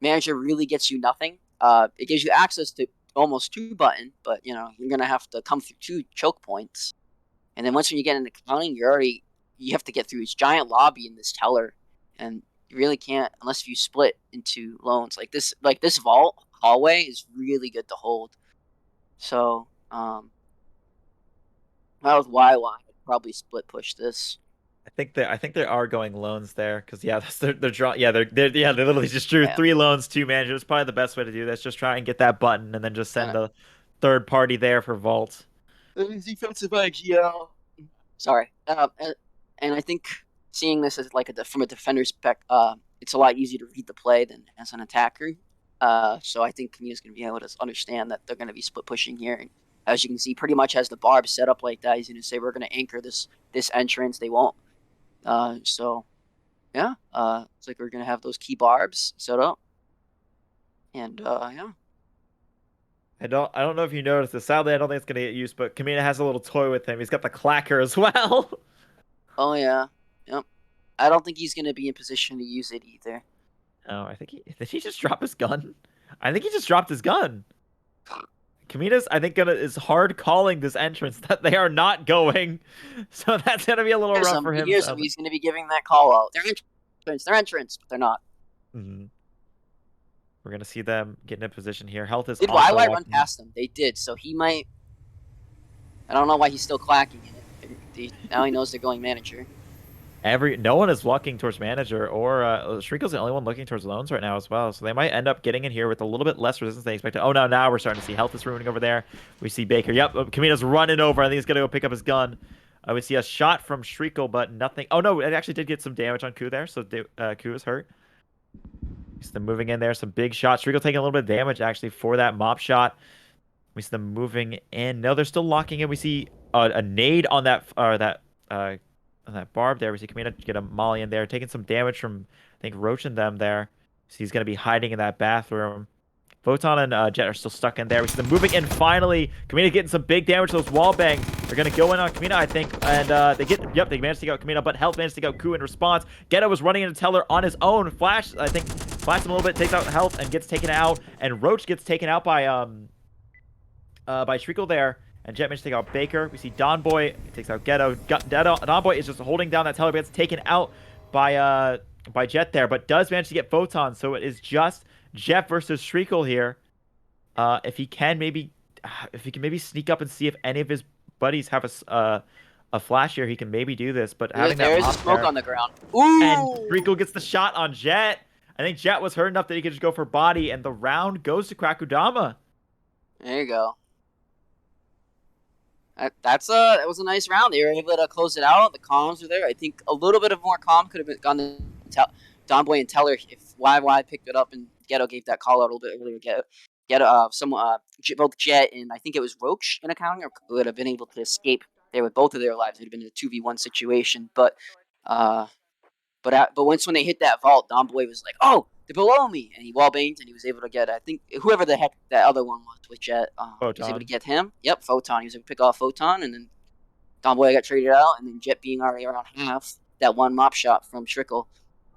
Speaker 2: Manager really gets you nothing. It gives you access to almost 2 button, but you're gonna have to come through 2 choke points. And then once when you get into counting, you have to get through this giant lobby in this teller, and you really can't unless you split into loans. Like this vault hallway is really good to hold. So that was why I'd probably split push this.
Speaker 1: I think they are going loans there because they're drawing. Yeah, they literally just drew 3 loans, 2 managers. Probably the best way to do this. Just try and get that button and then just send a third party there for vault.
Speaker 2: Defensive IGL. Sorry, and I think seeing this as like from a defender's spec, it's a lot easier to read the play than as an attacker. So I think Kamina's going to be able to understand that they're going to be split pushing here. And as you can see, pretty much as the barb set up like that, he's going to say we're going to anchor this entrance. They won't. So yeah, it's like we're going to have those key barbs set up, and yeah.
Speaker 1: I don't know if you noticed this. Sadly, I don't think it's gonna get used, but Kamina has a little toy with him. He's got the clacker as well.
Speaker 2: Oh yeah, yep. I don't think he's going to be in position to use it either.
Speaker 1: Oh, I think did he just drop his gun? I think he just dropped his gun. Kamina's, I think, is hard calling this entrance that they are not going, so that's gonna be a little rough for him.
Speaker 2: Here's him. He's going to be giving that call out. Their entrance, but they're not.
Speaker 1: Mhm. We're gonna see them get in a position here. Health is
Speaker 2: Did
Speaker 1: also
Speaker 2: YY run
Speaker 1: walking.
Speaker 2: past them? They did, so he might. I don't know why he's still clacking it. Now he knows they're going manager.
Speaker 1: No one is walking towards manager, or Shriekel's the only one looking towards loans right now as well. So they might end up getting in here with a little bit less resistance than they expected. Oh no, now we're starting to see health is ruining over there. We see Baker. Yep, Kamina's running over. I think he's gonna go pick up his gun. We see a shot from Shriekel, but nothing. Oh no, it actually did get some damage on Ku there, so Ku is hurt. We see them moving in there, some big shots. Shriekel taking a little bit of damage actually for that mop shot. We see them moving in. No, they're still locking in. We see a nade on that on that barb there. We see Kamina get a molly in there, taking some damage from, I think, Roach and them there. So he's going to be hiding in that bathroom. Photon and Jet are still stuck in there. We see them moving in finally. Kamina getting some big damage to those wall bangs. They're going to go in on Kamina, I think. And they managed to get out Kamina, but Health managed to get out Ku in response. Ghetto was running into Teller on his own. Flash, I think, flashes him a little bit, takes out Health, and gets taken out. And Roach gets taken out by Shriekle there. And Jet managed to take out Baker. We see Don Boy takes out Ghetto. Don Boy is just holding down that Teller, but gets taken out by Jet there, but does manage to get Photon. So it is just Jet versus Shriekle here. If he can maybe sneak up and see if any of his buddies have a flash here, he can maybe do this. But having
Speaker 2: There
Speaker 1: that
Speaker 2: is a
Speaker 1: mop
Speaker 2: smoke
Speaker 1: there,
Speaker 2: on the ground. Ooh!
Speaker 1: and Shriekle gets the shot on Jet. I think Jet was hurt enough that he could just go for body, and the round goes to Quackudama.
Speaker 2: There you go. That was a nice round. They were able to close it out. The comms were there. I think a little bit of more calm could have gone to Don Boy and Teller if YY picked it up and Ghetto gave that call out a little bit earlier. Both Jet and I think it was Roach in accounting would have been able to escape there with both of their lives. It would have been a 2v1 situation. But when they hit that vault, Don Boy was like, "Oh, they're below me," and he wallbanged and he was able to get. I think whoever the heck that other one was with Jet, was able to get him. Yep, Photon. He was able to pick off Photon, and then Don Boy got traded out, and then Jet being already around half that one mop shot from Trickle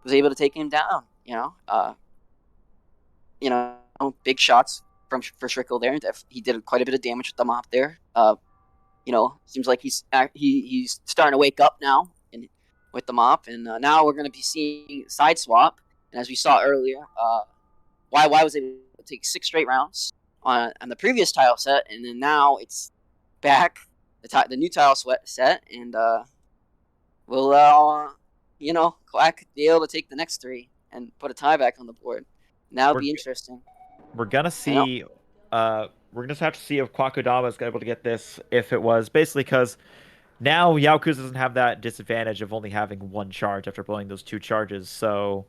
Speaker 2: was able to take him down. Big shots for Trickle there. He did quite a bit of damage with the mop there. Seems like he's starting to wake up now and with the mop, and now we're going to be seeing side swap. And as we saw earlier, YY was able to take 6 straight rounds on the previous tile set, and then now it's back the new tile set, and we'll Quack be able to take the next 3 and put a tie back on the board. Now it'll be interesting.
Speaker 1: We're gonna see. We're gonna have to see if Quackudama is able to get this. If it was basically because now Yaokuza doesn't have that disadvantage of only having 1 charge after blowing those 2 charges. So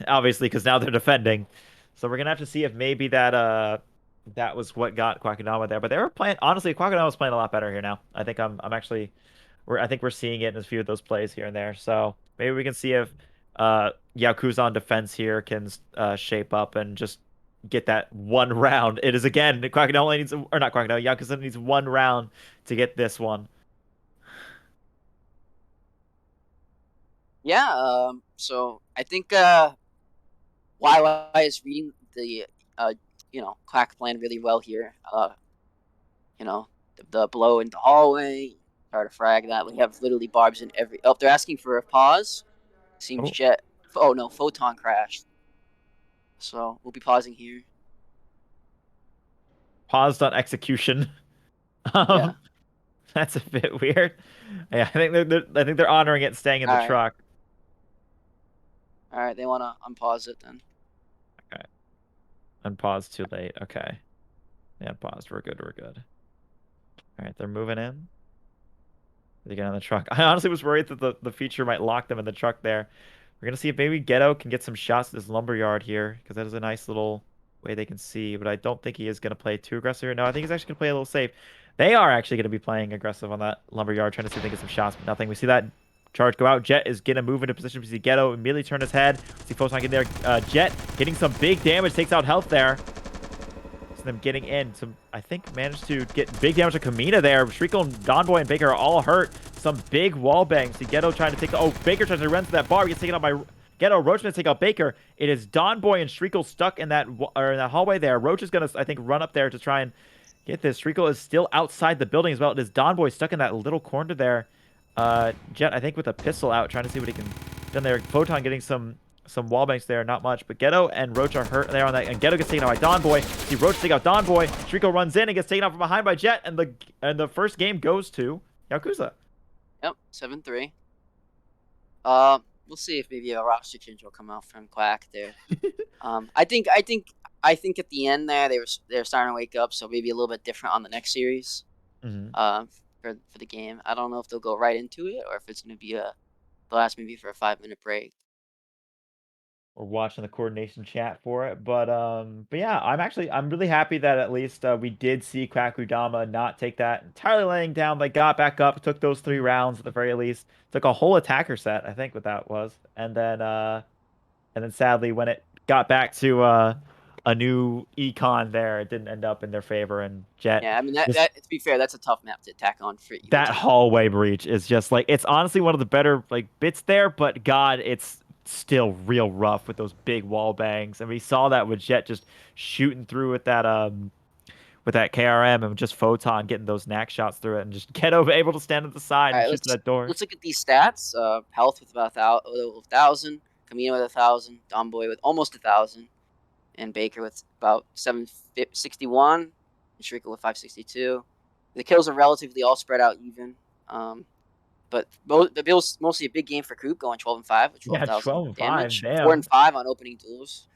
Speaker 1: obviously, because now they're defending. So we're gonna have to see if maybe that was what got Quackudama there. But they were playing. Honestly, Quackudama was playing a lot better here now. I think I'm actually. I think we're seeing it in a few of those plays here and there. So maybe we can see if Yakuza on defense here can shape up and just get that 1 round. It is again, Quackudama only needs, or not Quackudama, Yakuza needs 1 round to get this one.
Speaker 2: Yeah, so I think YY is reading the Quack plan really well here. The blow in the hallway, try to frag that. We have literally barbs in every. Oh, they're asking for a pause. Seems Jet. Oh no, Photon crashed. So we'll be pausing here.
Speaker 1: Paused on execution.
Speaker 2: Yeah.
Speaker 1: That's a bit weird. Yeah, I think they're honoring it, staying in the truck.
Speaker 2: All right, they want to unpause it then.
Speaker 1: Okay. Unpause too late. Okay. Yeah, paused. We're good. We're good. All right, they're moving in. They get on the truck. I honestly was worried that the feature might lock them in the truck there. We're gonna see if maybe Ghetto can get some shots at this lumberyard here, because that is a nice little way they can see, but I don't think he is going to play too aggressive here. No, I think he's actually going to play a little safe. They are actually going to be playing aggressive on that lumberyard, trying to see if they get some shots, but nothing. We see that charge go out. Jet is going to move into position. We see Ghetto immediately turn his head. See Photon get there. Jet getting some big damage, takes out health there. So them getting in. Some, I think, managed to get big damage to Kamina there. Shriekel and Donboy and Baker are all hurt. Some big wall bangs. See Ghetto trying to take the... Oh, Baker tries to run to that bar. He gets taken out by... Ghetto. Roach going to take out Baker. It is Donboy and Shriekel stuck in that hallway there. Roach is going to, I think, run up there to try and get this. Shriekel is still outside the building as well. It is Donboy stuck in that little corner there. Jet, I think, with a pistol out, trying to see what he can done there. Photon getting some wall banks there, not much. But Ghetto and Roach are hurt there on that. And Ghetto gets taken out by Donboy. See Roach take out Donboy. Shriekel runs in and gets taken out from behind by Jet. And the first game goes to Yaokuza.
Speaker 2: Yep, 7-3. We'll see if maybe a roster change will come out from Quack there. I think at the end there they're starting to wake up, so maybe a little bit different on the next series. For the game. I don't know if they'll go right into it or if it's gonna be the last maybe for a 5-minute break.
Speaker 1: We're watching the coordination chat for it, but yeah, I'm really happy that at least we did see Quackudama not take that entirely laying down. They got back up, took those 3 rounds at the very least, took a whole attacker set, I think what that was, and then sadly when it got back to a new econ there, it didn't end up in their favor. And Jet,
Speaker 2: Yeah, I mean that to be fair, that's a tough map to attack on for either
Speaker 1: that
Speaker 2: team.
Speaker 1: hallway breach is just like, it's honestly one of the better like bits there, but God, it's still real rough with those big wall bangs. And we saw that with Jet just shooting through with that KRM and just Photon getting those knack shots through it and just get over able to stand at the side
Speaker 2: All
Speaker 1: and
Speaker 2: right,
Speaker 1: shoot that door.
Speaker 2: let's look at these stats. Health with about 1,000, Camino with 1,000, Domboy with almost 1,000, and Baker with about 761, and Shriekel with 562. The kills are relatively all spread out even. But the Bills mostly a big game for Coop, going 12-5 with 12,000 damage.
Speaker 1: 12-5,
Speaker 2: 4-5 on opening duels.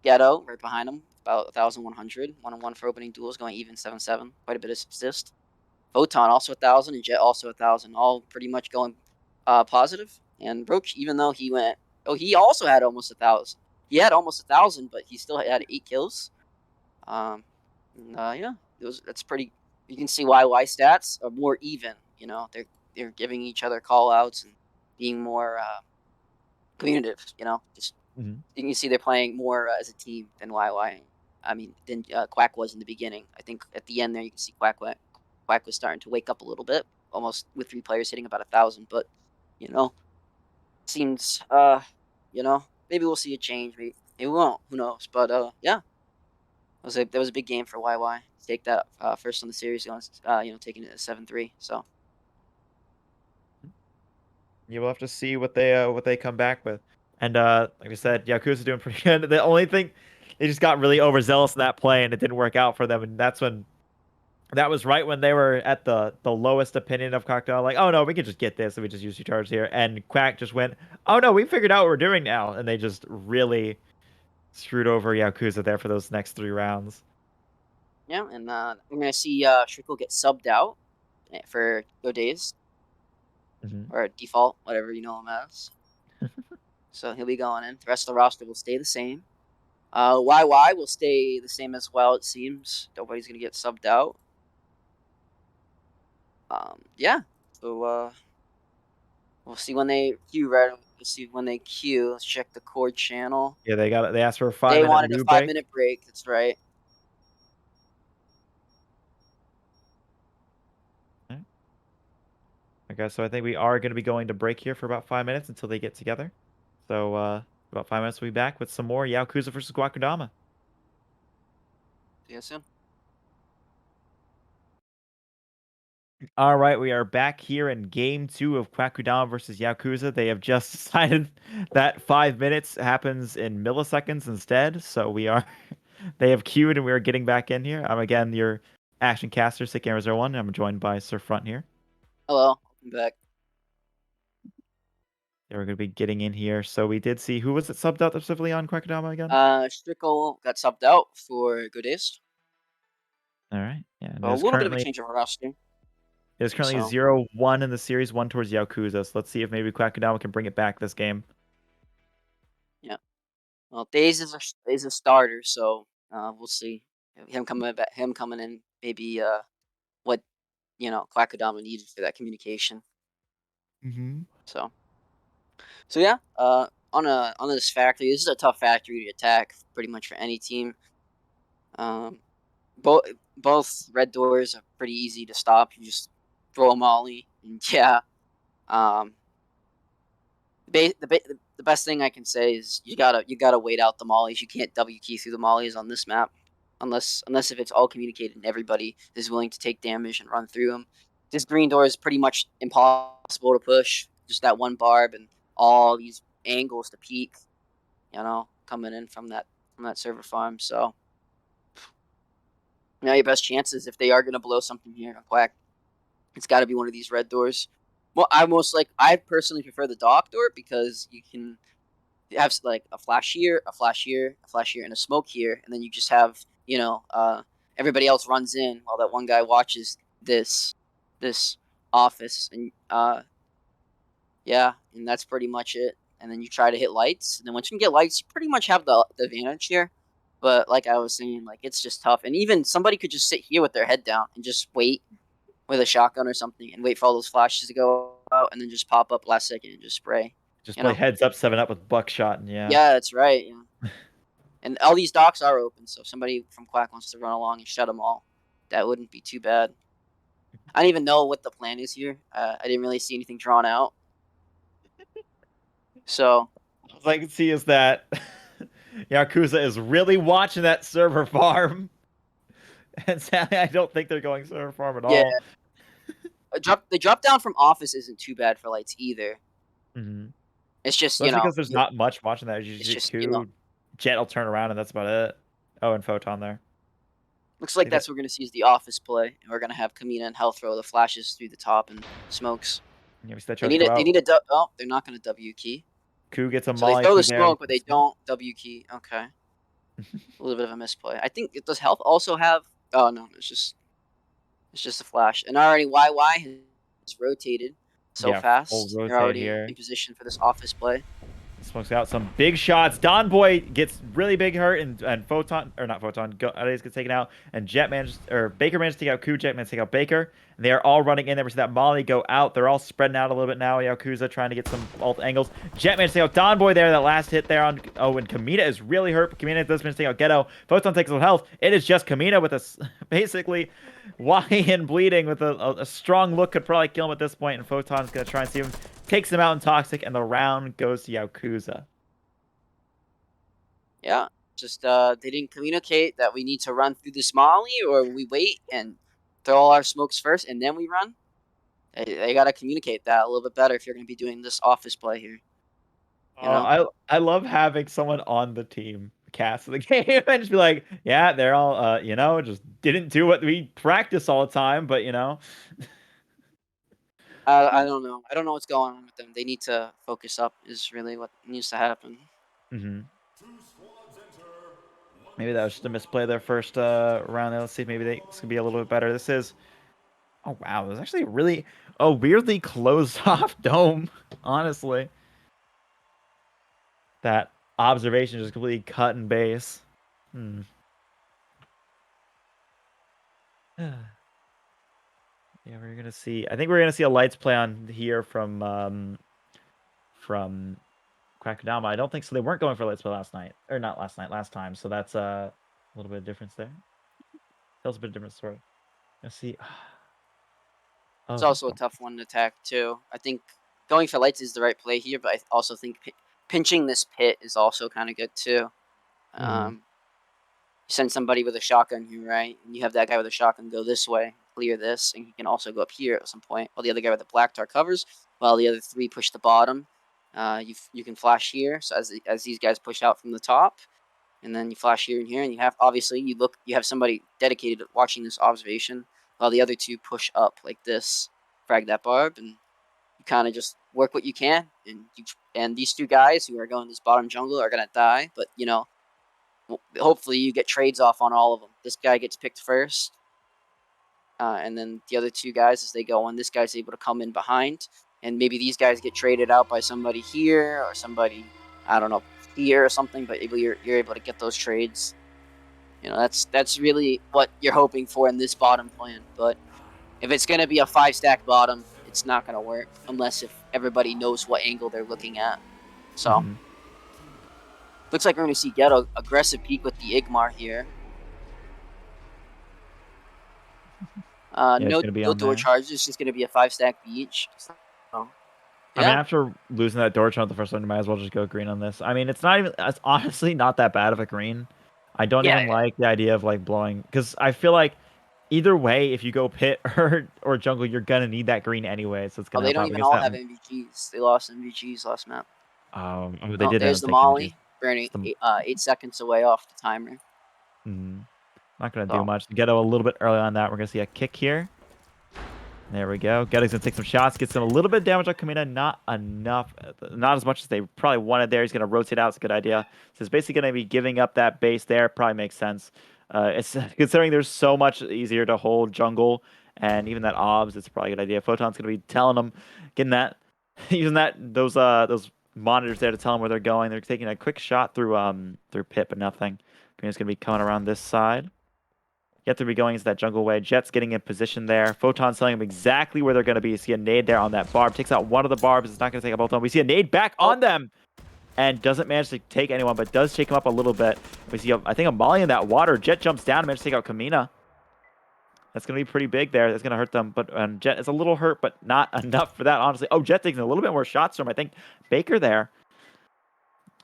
Speaker 2: Ghetto right behind him, about 1,100. 1-1 for opening duels, going even 7-7. Quite a bit of assist. Photon also 1,000 and Jet also 1,000. All pretty much going positive. And Roach, even though he also had almost 1,000. He had almost 1,000, but he still had 8 kills. Yeah, that's pretty. You can see why stats are more even. You know, they're giving each other call outs and being more communicative, you know. Just you can see they're playing more as a team than YY. I mean, than Quack was in the beginning. I think at the end there you can see Quack was starting to wake up a little bit, almost with 3 players hitting about 1,000. But you know, seems you know, maybe we'll see a change. Maybe we won't. Who knows? But yeah, that was a big game for YY. Take that first on the series, you know, taking it at 7-3. So.
Speaker 1: You will have to see what they come back with. And like I said, Yakuza doing pretty good. The only thing, they just got really overzealous in that play and it didn't work out for them. And that was right when they were at the lowest opinion of Cocktail. Like, oh no, we can just get this and we just use 2 charges here. And Quack just went, oh no, we figured out what we're doing now. And they just really screwed over Yakuza there for those next 3 rounds.
Speaker 2: Yeah, and I'm gonna see Shriekel get subbed out for Go Days. Or default, whatever you know him as. So he'll be going in. The rest of the roster will stay the same. YY will stay the same as well, it seems. Nobody's going to get subbed out. Yeah. So we'll see when they queue, right? We'll see when they queue. Let's check the cord channel.
Speaker 1: Yeah, they asked for a 5-minute
Speaker 2: They wanted a
Speaker 1: break.
Speaker 2: 5-minute break. That's right.
Speaker 1: Okay, so I think we are going to be going to break here for about 5 minutes until they get together. So about 5 minutes, we'll be back with some more Yaokuza versus Quackudama.
Speaker 2: See you soon.
Speaker 1: All right, we are back here in Game 2 of Quackudama versus Yaokuza. They have just decided that 5 minutes happens in milliseconds instead. So they have queued and we are getting back in here. I'm again your action caster, SickGamer01, and I'm joined by Sir Front here.
Speaker 2: Hello, welcome back.
Speaker 1: We're going to be getting in here. So we did see, who was it subbed out specifically on Quackudama again?
Speaker 2: Strickle got subbed out for Good Days.
Speaker 1: All right. Yeah.
Speaker 2: So a little bit of a change of roster.
Speaker 1: There's currently 0-1 in the series, 1 towards Yaokuza. So let's see if maybe Quackudama can bring it back this game.
Speaker 2: Yeah. Well, Days is a starter, so We'll see. Him coming back, him coming in, maybe what Quackudama needed for that communication.
Speaker 1: Mm-hmm.
Speaker 2: So yeah. On this factory, this is a tough factory to attack, pretty much for any team. Um, both both red doors are pretty easy to stop. You just throw a molly, and yeah. Um, the best thing I can say is you gotta wait out the mollies. You can't W key through the mollies on this map, unless if it's all communicated and everybody is willing to take damage and run through them. This green door is pretty much impossible to push. Just that one barb and all these angles to peek. Coming in from that server farm. So now your best chances if they are gonna blow something here on Quack, it's got to be one of these red doors. Well, I personally prefer the dock door because you can have like a flash here, a flash here, a flash here, and a smoke here, and then you just have everybody else runs in while that one guy watches this office, and yeah, and that's pretty much it. And then you try to hit lights, and then once you can get lights, you pretty much have the advantage here. But like I was saying, like it's just tough, and even somebody could just sit here with their head down and just wait with a shotgun or something and wait for all those flashes to go out, and then just pop up last second and just spray.
Speaker 1: Just
Speaker 2: You
Speaker 1: play
Speaker 2: know.
Speaker 1: heads up, 7 up with buckshot, and yeah.
Speaker 2: Yeah, that's right. Yeah. And all these docks are open, so if somebody from Quack wants to run along and shut them all, that wouldn't be too bad. I don't even know what the plan is here. I didn't really see anything drawn out. So
Speaker 1: All I can see is that Yakuza is really watching that server farm. And sadly, I don't think they're going server farm at
Speaker 2: yeah,
Speaker 1: all.
Speaker 2: the drop down from office isn't too bad for lights either.
Speaker 1: Mm-hmm.
Speaker 2: It's just
Speaker 1: Especially because there's not much watching that. You
Speaker 2: it's
Speaker 1: get
Speaker 2: just
Speaker 1: Ku, Jet will turn around, and that's about it. Oh, and Photon there.
Speaker 2: looks like that's what we're gonna see is the office play, and we're gonna have Kamina and Hell throw the flashes through the top and smokes.
Speaker 1: Yeah, we see that
Speaker 2: They
Speaker 1: charge
Speaker 2: need
Speaker 1: go
Speaker 2: it. They
Speaker 1: out.
Speaker 2: need a. Oh, they're not gonna W key.
Speaker 1: Ku gets a
Speaker 2: So they
Speaker 1: molly
Speaker 2: throw the
Speaker 1: through there.
Speaker 2: smoke, but they don't W key. Okay, a little bit of a misplay. I think does Health also have? Oh no, it's just a flash. And already YY has rotated so
Speaker 1: Yeah, full
Speaker 2: fast. They're
Speaker 1: rotate
Speaker 2: already
Speaker 1: here.
Speaker 2: in position for this office play.
Speaker 1: Smokes out some big shots. Don Boy gets really big hurt, and Photon, or not Photon, Adays gets taken out, and Baker manages to take out Ku, Jet manages to take out Baker, and they are all running in there. We see that Molly go out. They're all spreading out a little bit now. Yakuza trying to get some alt angles. Jet manages to take out Don Boy there, that last hit there on, and Kamina is really hurt, but Kamina does manage to take out Ghetto. Photon takes some health. It is just Kamina with a, basically, and bleeding with a strong look, could probably kill him at this point, and Photon's going to try and see him. Takes him out in Toxic, and the round goes to Yakuza.
Speaker 2: Yeah, just they didn't communicate that we need to run through this molly, or we wait and throw all our smokes first and then we run. They got to communicate that a little bit better if you're going to be doing this office play here.
Speaker 1: I love having someone on the team cast the game and just be like, yeah, they're all just didn't do what we practice all the time, but
Speaker 2: I don't know. I don't know what's going on with them. They need to focus up. Is really what needs to happen.
Speaker 1: Mm-hmm. Maybe that was just a misplay their first round. Let's see if maybe this could be a little bit better. This is, oh wow, there's actually really a weirdly closed off dome, honestly. That observation just completely cut and base. Yeah, we're gonna see. I think we're gonna see a lights play on here from Quackudama. I don't think so. They weren't going for lights play last night, or not last night, last time. So that's a little bit of difference there. Tells a bit of different story. Let's see.
Speaker 2: It's also a tough one to attack too. I think going for lights is the right play here, but I also think pinching this pit is also kind of good too. You send somebody with a shotgun here, right? And you have that guy with a shotgun go this way, clear this, and he can also go up here at some point. While the other guy with the black tar covers, while the other three push the bottom. You can flash here, so as these guys push out from the top, and then you flash here and here, and you have obviously you have somebody dedicated watching this observation, while the other two push up like this, frag that barb, and you kind of just work what you can, and these two guys who are going this bottom jungle are gonna die, but hopefully you get trades off on all of them. This guy gets picked first, and then the other two guys as they go on, this guy's able to come in behind, and maybe these guys get traded out by somebody here or somebody, I don't know, here or something, but you're able to get those trades. You know, that's really what you're hoping for in this bottom plan. But if it's gonna be a 5-stack bottom, it's not gonna work unless if everybody knows what angle they're looking at. So looks like we're gonna see Ghetto aggressive peak with the Igmar here.
Speaker 1: Yeah, it's
Speaker 2: No
Speaker 1: gonna be
Speaker 2: no
Speaker 1: on
Speaker 2: door
Speaker 1: there.
Speaker 2: charges. It's just gonna be a 5-stack beach. So,
Speaker 1: I mean,
Speaker 2: yeah.
Speaker 1: after losing that door charge the first one, you might as well just go green on this. I mean, it's not even. It's honestly not that bad of a green. I don't
Speaker 2: Yeah,
Speaker 1: even like the idea of like blowing because I feel like either way, if you go pit or jungle, you're gonna need that green anyway. So it's
Speaker 2: Oh,
Speaker 1: gonna
Speaker 2: they
Speaker 1: help
Speaker 2: don't
Speaker 1: out
Speaker 2: even
Speaker 1: because
Speaker 2: all
Speaker 1: that.
Speaker 2: have MVGs. They lost MVGs last map.
Speaker 1: Oh, they
Speaker 2: Oh,
Speaker 1: did end
Speaker 2: there's
Speaker 1: up
Speaker 2: the
Speaker 1: taking images.
Speaker 2: Molly, burning
Speaker 1: It's the,
Speaker 2: 8 seconds away off the timer.
Speaker 1: not gonna do
Speaker 2: So,
Speaker 1: much. Ghetto a little bit early on that. We're gonna see a kick here. There we go. Ghetto's gonna take some shots, get some a little bit of damage on Kamina, not enough, not as much as they probably wanted there. He's gonna rotate out. It's a good idea. So it's basically gonna be giving up that base there. Probably makes sense. It's considering there's so much easier to hold jungle and even that obs. It's probably a good idea. Photon's gonna be telling them, getting that, using those monitors there to tell them where they're going. They're taking a quick shot through pit, but nothing. Kamina's gonna be coming around this side. Yet to be going into that jungle way. Jet's getting in position there. Photon's telling him exactly where they're going to be. You see a nade there on that barb. Takes out one of the barbs. It's not going to take out both of them. We see a nade back on them. And doesn't manage to take anyone, but does shake him up a little bit. We see, I think, a Molly in that water. Jet jumps down and manages to take out Kamina. That's going to be pretty big there. That's going to hurt them. But Jet is a little hurt, but not enough for that, honestly. Oh, Jet taking a little bit more shots from, I think, Baker there.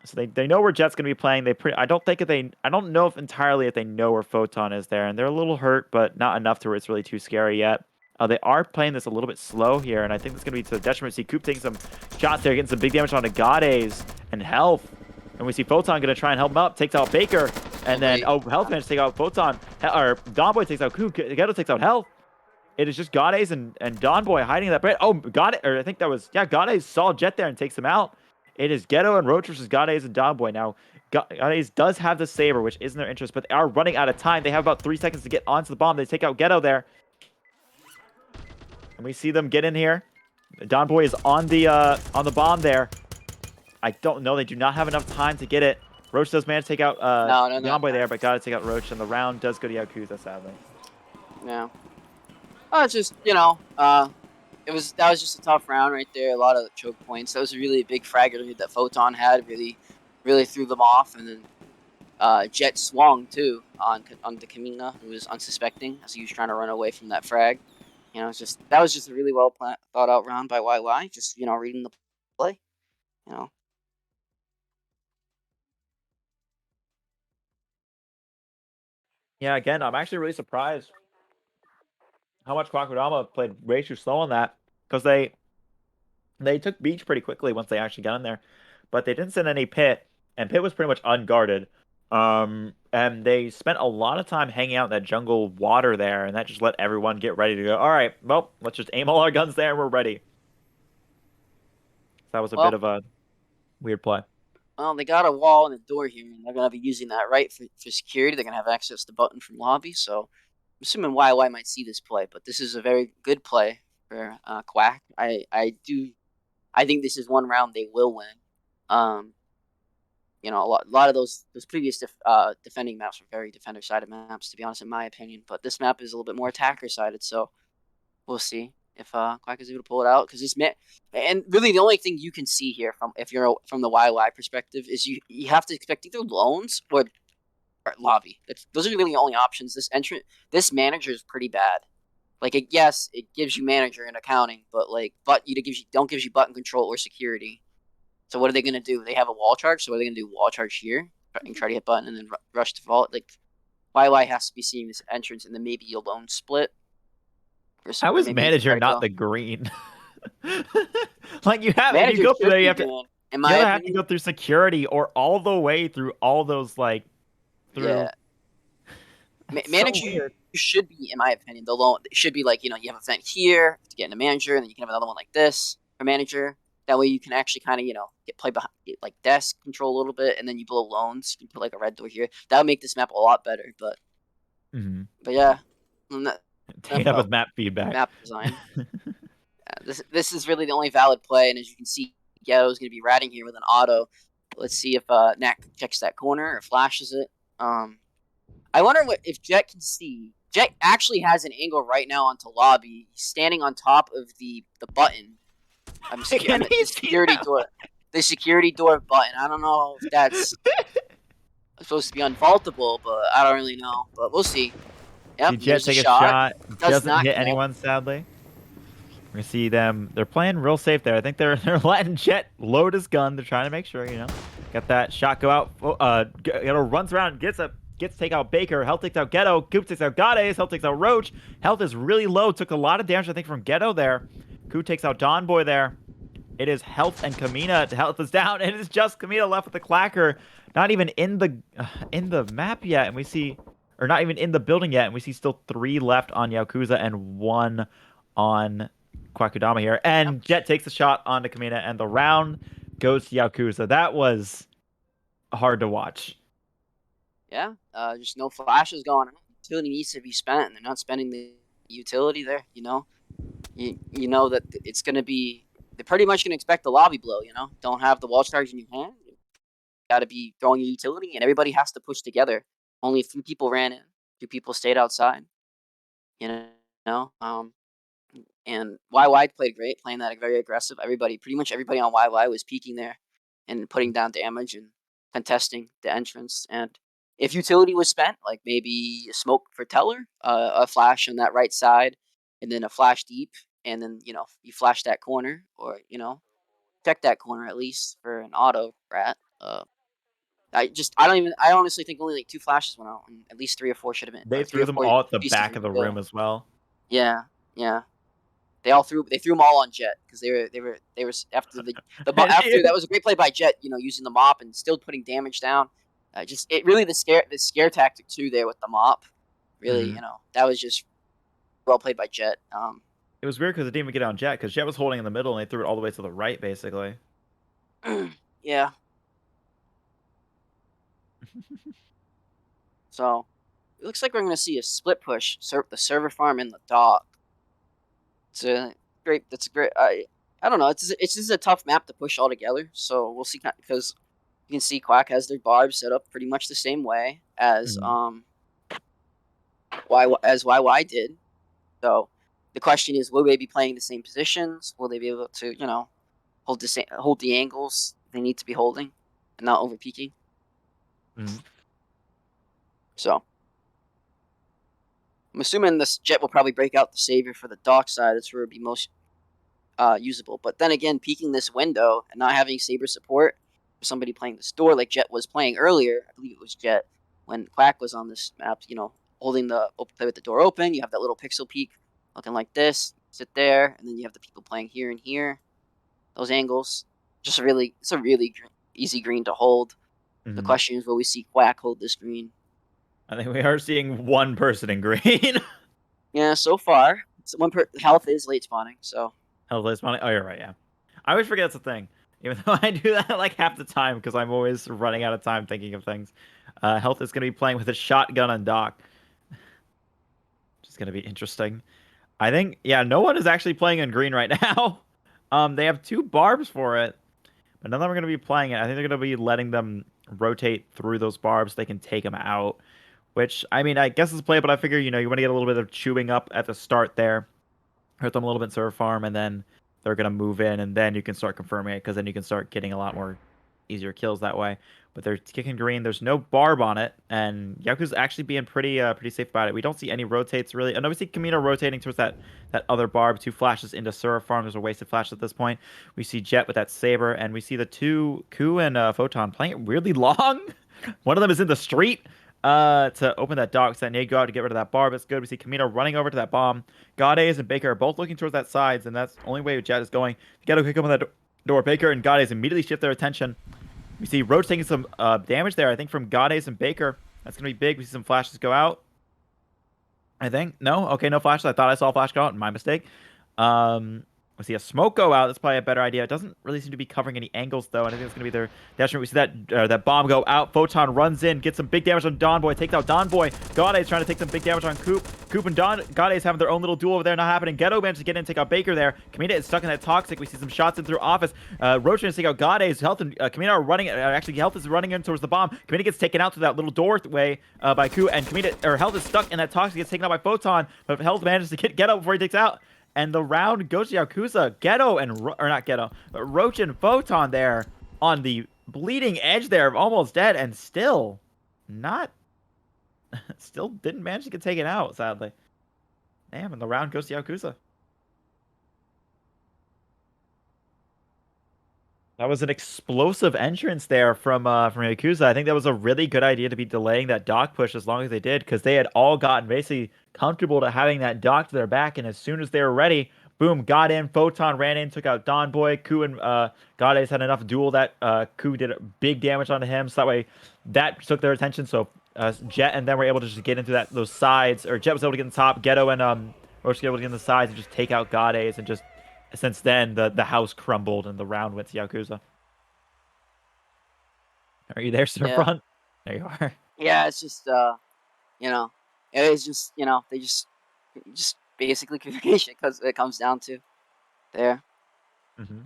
Speaker 1: So they know where Jet's gonna be playing. I don't know if entirely if they know where Photon is there, and they're a little hurt, but not enough to where it's really too scary yet. They are playing this a little bit slow here, and I think it's gonna be to the detriment. See Coop taking some shots there, getting some big damage on Agates and Health, and we see Photon gonna try and help him up, takes out Baker, and then Health managed to take out Photon, or Donboy takes out Coop, Ghetto takes out Health. It is just Gades and Donboy hiding in that. Oh, Gades, or I think that was Gades saw Jet there and takes him out. It is Ghetto and Roach versus Gades and Donboy. Now, Gades does have the Saber, which is in their interest, but they are running out of time. They have about 3 seconds to get onto the bomb. They take out Ghetto there. And we see them get in here. Donboy is on the bomb there. I don't know. They do not have enough time to get it. Roach does manage to take out Donboy there, but gotta take out Roach, and the round does go to Yaokuza, sadly.
Speaker 2: Yeah. Oh, it's just, that was just a tough round right there. A lot of choke points. That was a really big fragger lead that Photon had. Really threw them off, and then Jet swung too on the Kamina, who was unsuspecting as he was trying to run away from that frag. You know, that was just a really well thought out round by YY. Just reading the play. You know.
Speaker 1: Yeah, again, I'm actually really surprised how much Quackudama played way too slow on that, because they took beach pretty quickly once they actually got in there, but they didn't send any pit, and pit was pretty much unguarded. And they spent a lot of time hanging out in that jungle water there, and that just let everyone get ready to go. All right, well, let's just aim all our guns there, and we're ready. That was a bit of a weird play.
Speaker 2: Well, they got a wall and a door here, and they're gonna be using that right for security. They're gonna have access to button from lobby, so I'm assuming YY might see this play, but this is a very good play for Quack. I think this is one round they will win. A lot of those previous defending maps were very defender sided maps, to be honest, in my opinion. But this map is a little bit more attacker sided, so we'll see if Quack is able to pull it out. Because this man, and really the only thing you can see here if you're from the YY perspective is you have to expect either loans or lobby. Those are really the only options. This manager is pretty bad. Like, yes, it gives you manager and accounting, but don't gives you button control or security. So what are they gonna do? They have a wall charge. So what are they gonna do? Wall charge here and try to hit button and then rush to vault. Like, YY has to be seeing this entrance and then maybe a lone split.
Speaker 1: How is manager not the green? Like if you go through there, you have to go through security or all the way through all those through.
Speaker 2: Yeah. Manager should be, in my opinion, the loan. It should be like you have a vent here to get into manager, and then you can have another one like this for manager. That way you can actually kind of play behind like desk control a little bit, and then you blow loans. You can put like a red door here. That would make this map a lot better. But yeah,
Speaker 1: take it up with map feedback.
Speaker 2: Map design. This is really the only valid play, and as you can see, Ghetto is going to be ratting here with an auto. Let's see if Knack checks that corner or flashes it. I wonder if Jet can see. Jet actually has an angle right now onto lobby. He's standing on top of the button.
Speaker 1: Can he
Speaker 2: The
Speaker 1: see
Speaker 2: security
Speaker 1: that?
Speaker 2: door. The security door button. I don't know if that's supposed to be unfaultable, but I don't really know. But we'll see.
Speaker 1: See
Speaker 2: Yep,
Speaker 1: Jet
Speaker 2: there's a
Speaker 1: take a
Speaker 2: shot.
Speaker 1: shot,
Speaker 2: Does
Speaker 1: doesn't
Speaker 2: not
Speaker 1: hit
Speaker 2: connect.
Speaker 1: anyone, sadly. We see them. They're playing real safe there. I think they're letting Jet load his gun. They're trying to make sure, got that shot go out. Ghetto runs around, gets take out Baker. Health takes out Ghetto. Coop takes out Gades. Health takes out Roach. Health is really low. Took a lot of damage, I think, from Ghetto there. Coop takes out Don Boy there. It is Health and Kamina. Health is down. It is just Kamina left with the clacker. Not even in the map yet, and we see, or not even in the building yet, and we see still 3 left on Yaokuza and 1 on Quackudama here. And Jet takes the shot onto Kamina, and the round goes to Yaokuza. That was hard to watch.
Speaker 2: Yeah, just no flashes going on. Utility needs to be spent, and they're not spending the utility there. You know that it's going to be. They're pretty much going to expect the lobby blow. Don't have the wall charge in your hand. Got to be throwing your utility, and everybody has to push together. Only a few people ran in. 2 people stayed outside. You know, and YY played great, playing that very aggressive. Pretty much everybody on YY was peeking there and putting down damage and contesting the entrance. And if utility was spent, like maybe a smoke for Teller, a flash on that right side, and then a flash deep, and then you flash that corner, or check that corner at least for an auto rat. I honestly think only like 2 flashes went out, and at least 3 or 4 should have been,
Speaker 1: They
Speaker 2: or 3
Speaker 1: threw
Speaker 2: or
Speaker 1: them
Speaker 2: 4
Speaker 1: all at the
Speaker 2: pieces
Speaker 1: back
Speaker 2: were
Speaker 1: of the room
Speaker 2: killed.
Speaker 1: as well.
Speaker 2: Yeah, yeah. They threw them all on Jet because they were after after that was a great play by Jet. Using the mop and still putting damage down. It really the scare tactic too there with the mop. Really, that was just well played by Jet.
Speaker 1: It was weird because it didn't even get on Jet, because Jet was holding in the middle, and they threw it all the way to the right, basically.
Speaker 2: Yeah. So it looks like we're gonna see a split push. The server farm and the dock. It's a great. That's a great. I don't know. It's just a tough map to push all together. So we'll see, because you can see Quack has their barbs set up pretty much the same way as YY did. So the question is, will they be playing the same positions? Will they be able to hold the angles they need to be holding and not over peaking? So I'm assuming this Jet will probably break out the savior for the dock side. That's where it'd be most usable. But then again, peeking this window and not having saber support for somebody playing this door like Jet was playing earlier, I believe it was Jet when Quack was on this map, holding play with the door open. You have that little pixel peek looking like this, sit there, and then you have the people playing here and here. Those angles, it's a really easy green to hold. The question is, will we see Quack hold this green?
Speaker 1: I think we are seeing one person in green.
Speaker 2: Yeah, so far, health is late spawning, so.
Speaker 1: Health late spawning? Oh, you're right, yeah. I always forget that's a thing. Even though I do that like half the time, because I'm always running out of time thinking of things. Health is going to be playing with a shotgun on dock. Which is going to be interesting. I think, yeah, no one is actually playing in green right now. They have 2 barbs for it, but none of them are going to be playing it. I think they're going to be letting them rotate through those barbs so they can take them out. Which, I mean, I guess is play, but I figure, you want to get a little bit of chewing up at the start there. Hurt them a little bit in server farm, and then they're going to move in, and then you can start confirming it, because then you can start getting a lot more easier kills that way. But they're kicking green. There's no barb on it, and Yaku's actually being pretty safe about it. We don't see any rotates, really. Oh, no, we see Kamino rotating towards that other barb. 2 flashes into server farm. There's a wasted flash at this point. We see Jet with that saber, and we see the 2, Ku and Photon, playing it weirdly long. One of them is in the street to open that dock, so that Nade go out to get rid of that barb. It's good. We see Camino running over to that bomb. Gades and Baker are both looking towards that sides, and that's the only way Jet is going. Ghetto kick open that door. Baker and Gades immediately shift their attention. We see Roach taking some damage there, I think, from Gades and Baker. That's going to be big. We see some flashes go out. I think. No? Okay, no flashes. I thought I saw a flash go out. My mistake. We see a smoke go out. That's probably a better idea. It doesn't really seem to be covering any angles, though. And I think it's going to be their detriment. We see that bomb go out. Photon runs in, gets some big damage on Don Boy, takes out Don Boy. Gade is trying to take some big damage on Coop. Coop and Gade is having their own little duel over there. Not happening. Ghetto manages to get in and take out Baker there. Kamina is stuck in that Toxic. We see some shots in through Office. Roach trying to take out Gade's health, and Kamina are running. Actually, health is running in towards the bomb. Kamina gets taken out through that little doorway by Coop, and health is stuck in that Toxic. Gets taken out by Photon, but health manages to get Ghetto before he takes out. And the round goes to Yaokuza, Ghetto, or not Ghetto, but Roach and Photon there on the bleeding edge there, almost dead, and still didn't manage to get taken out, sadly. Damn, and the round goes to Yaokuza. That was an explosive entrance there from Yakuza. I think that was a really good idea to be delaying that dock push as long as they did, because they had all gotten basically comfortable to having that dock to their back, and as soon as they were ready, boom, got in. Photon ran in, took out Don Boy. Ku and Gades had enough duel that Ku did big damage onto him, so that way that took their attention. So Jet and then were able to just get into those sides, or Jet was able to get in the top, Ghetto and Roach was able to get in the sides and just take out Gades, and just since then, the house crumbled and the round went to Yakuza. Are you there, Surfront? There you are.
Speaker 2: Yeah, it's just, it's just, they just basically communication, because it comes down to there.
Speaker 1: Mm-hmm.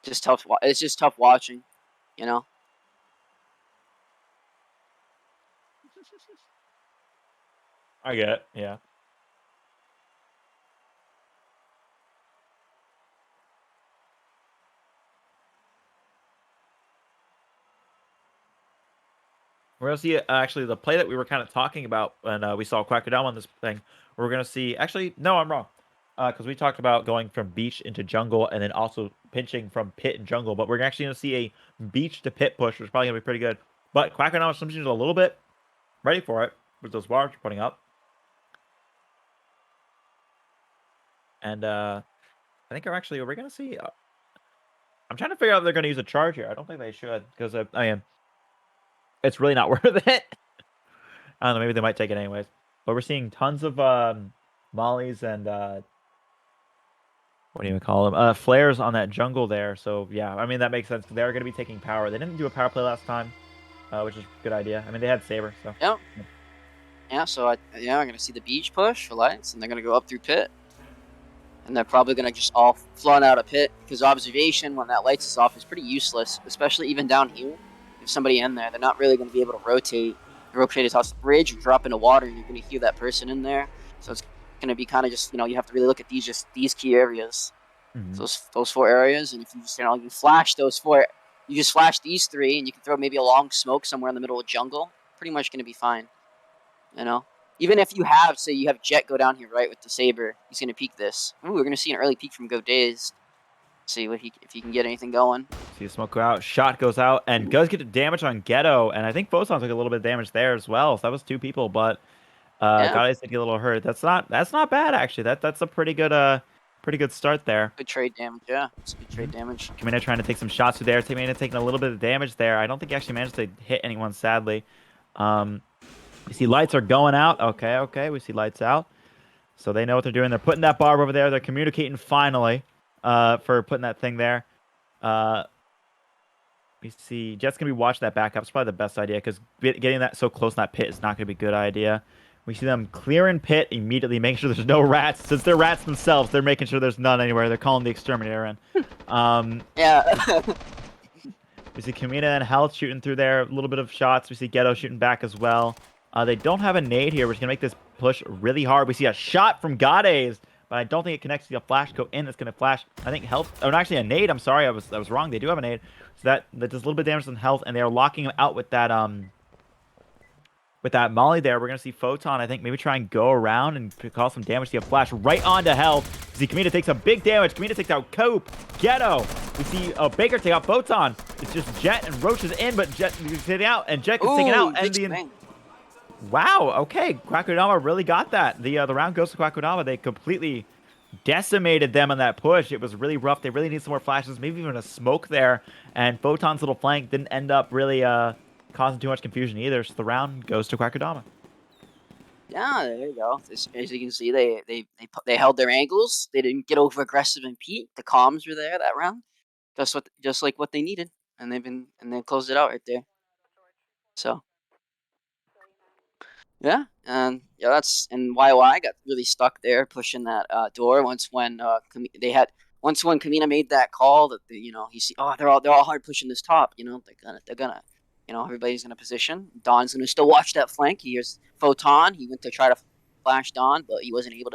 Speaker 2: Just tough. It's just tough watching,
Speaker 1: I get it, yeah. We're going to see actually the play that we were kind of talking about when we saw Quackudama on this thing. We're going to see... Actually, no, I'm wrong. Because we talked about going from beach into jungle and then also pinching from pit and jungle. But we're actually going to see a beach to pit push, which is probably going to be pretty good. But Quackudama seems a little bit ready for it with those bars we're putting up. And I think we're going to see... I'm trying to figure out if they're going to use a charge here. I don't think they should, because it's really not worth it. I don't know, maybe they might take it anyways. But we're seeing tons of mollies and what do you even call them? Flares on that jungle there. So yeah, I mean that makes sense. They're going to be taking power. They didn't do a power play last time, which is a good idea. I mean they had Saber, so
Speaker 2: yeah. Yeah, so I'm going to see the beach push for lights, and they're going to go up through pit. And they're probably going to just all flood out of pit, because observation when that lights is off is pretty useless, especially even down here. If somebody in there, they're not really going to be able to rotate across the bridge or drop into water, and you're going to hear that person in there. So it's going to be kind of just, you have to really look at these key areas.
Speaker 1: Mm-hmm.
Speaker 2: Those 4 areas, and if you just, you flash those 4, you just flash these 3, and you can throw maybe a long smoke somewhere in the middle of jungle, pretty much going to be fine. Even if you have, say you have Jet go down here, right, with the Saber, he's going to peek this. Ooh, we're going to see an early peek from Go Dazed. See if he can get anything going.
Speaker 1: See the smoke go out, shot goes out, and does get damage on Ghetto, and I think Photon took a little bit of damage there as well. So that was 2 people, but Gades did get a little hurt. That's not bad actually. That's a pretty good start there.
Speaker 2: Good trade damage, yeah. It's good trade damage.
Speaker 1: Kamina trying to take some shots through there. Kamina taking a little bit of damage there. I don't think he actually managed to hit anyone, sadly. We see lights are going out. Okay. We see lights out. So they know what they're doing. They're putting that barb over there. They're communicating finally for putting that thing there. We see Jet's going to be watching that back up. It's probably the best idea, because getting that so close in that pit is not going to be a good idea. We see them clearing pit immediately, making sure there's no rats. Since they're rats themselves, they're making sure there's none anywhere. They're calling the exterminator in.
Speaker 2: Yeah.
Speaker 1: We see Kamina and Health shooting through there. A little bit of shots. We see Ghetto shooting back as well. They don't have a nade here, which is going to make this push really hard. We see a shot from Gades, but I don't think it connects to a flash go in. That's going to flash. I think Health... Oh, no, actually a nade. I'm sorry. I was wrong. They do have a nade. So that does a little bit of damage on Health, and they are locking him out with that molly there. We're going to see Photon, I think, maybe try and go around and cause some damage to a flash right onto Health. See Kamina takes a big damage. Kamina takes out Cope, Ghetto. We see Baker take out Photon. It's just Jet and Roach is in, but Jet is taking out, and Jet is taken out. And wow, okay. Quackudama really got that. The round goes to Quackudama. They completely decimated them on that push. It was really rough. They really need some more flashes, maybe even a smoke there. And Photon's little flank didn't end up really causing too much confusion either. So the round goes to Quackudama.
Speaker 2: Yeah, there you go. As you can see, they held their angles. They didn't get over aggressive and peak. The comms were there that round, just like what they needed, and they closed it out right there. So yeah, and yeah, and YY got really stuck there pushing that door once when Kamina made that call that he see they're all hard pushing this top. They're gonna everybody's gonna position. Don's gonna still watch that flank. He hears Photon. He went to try to flash Don, but he wasn't able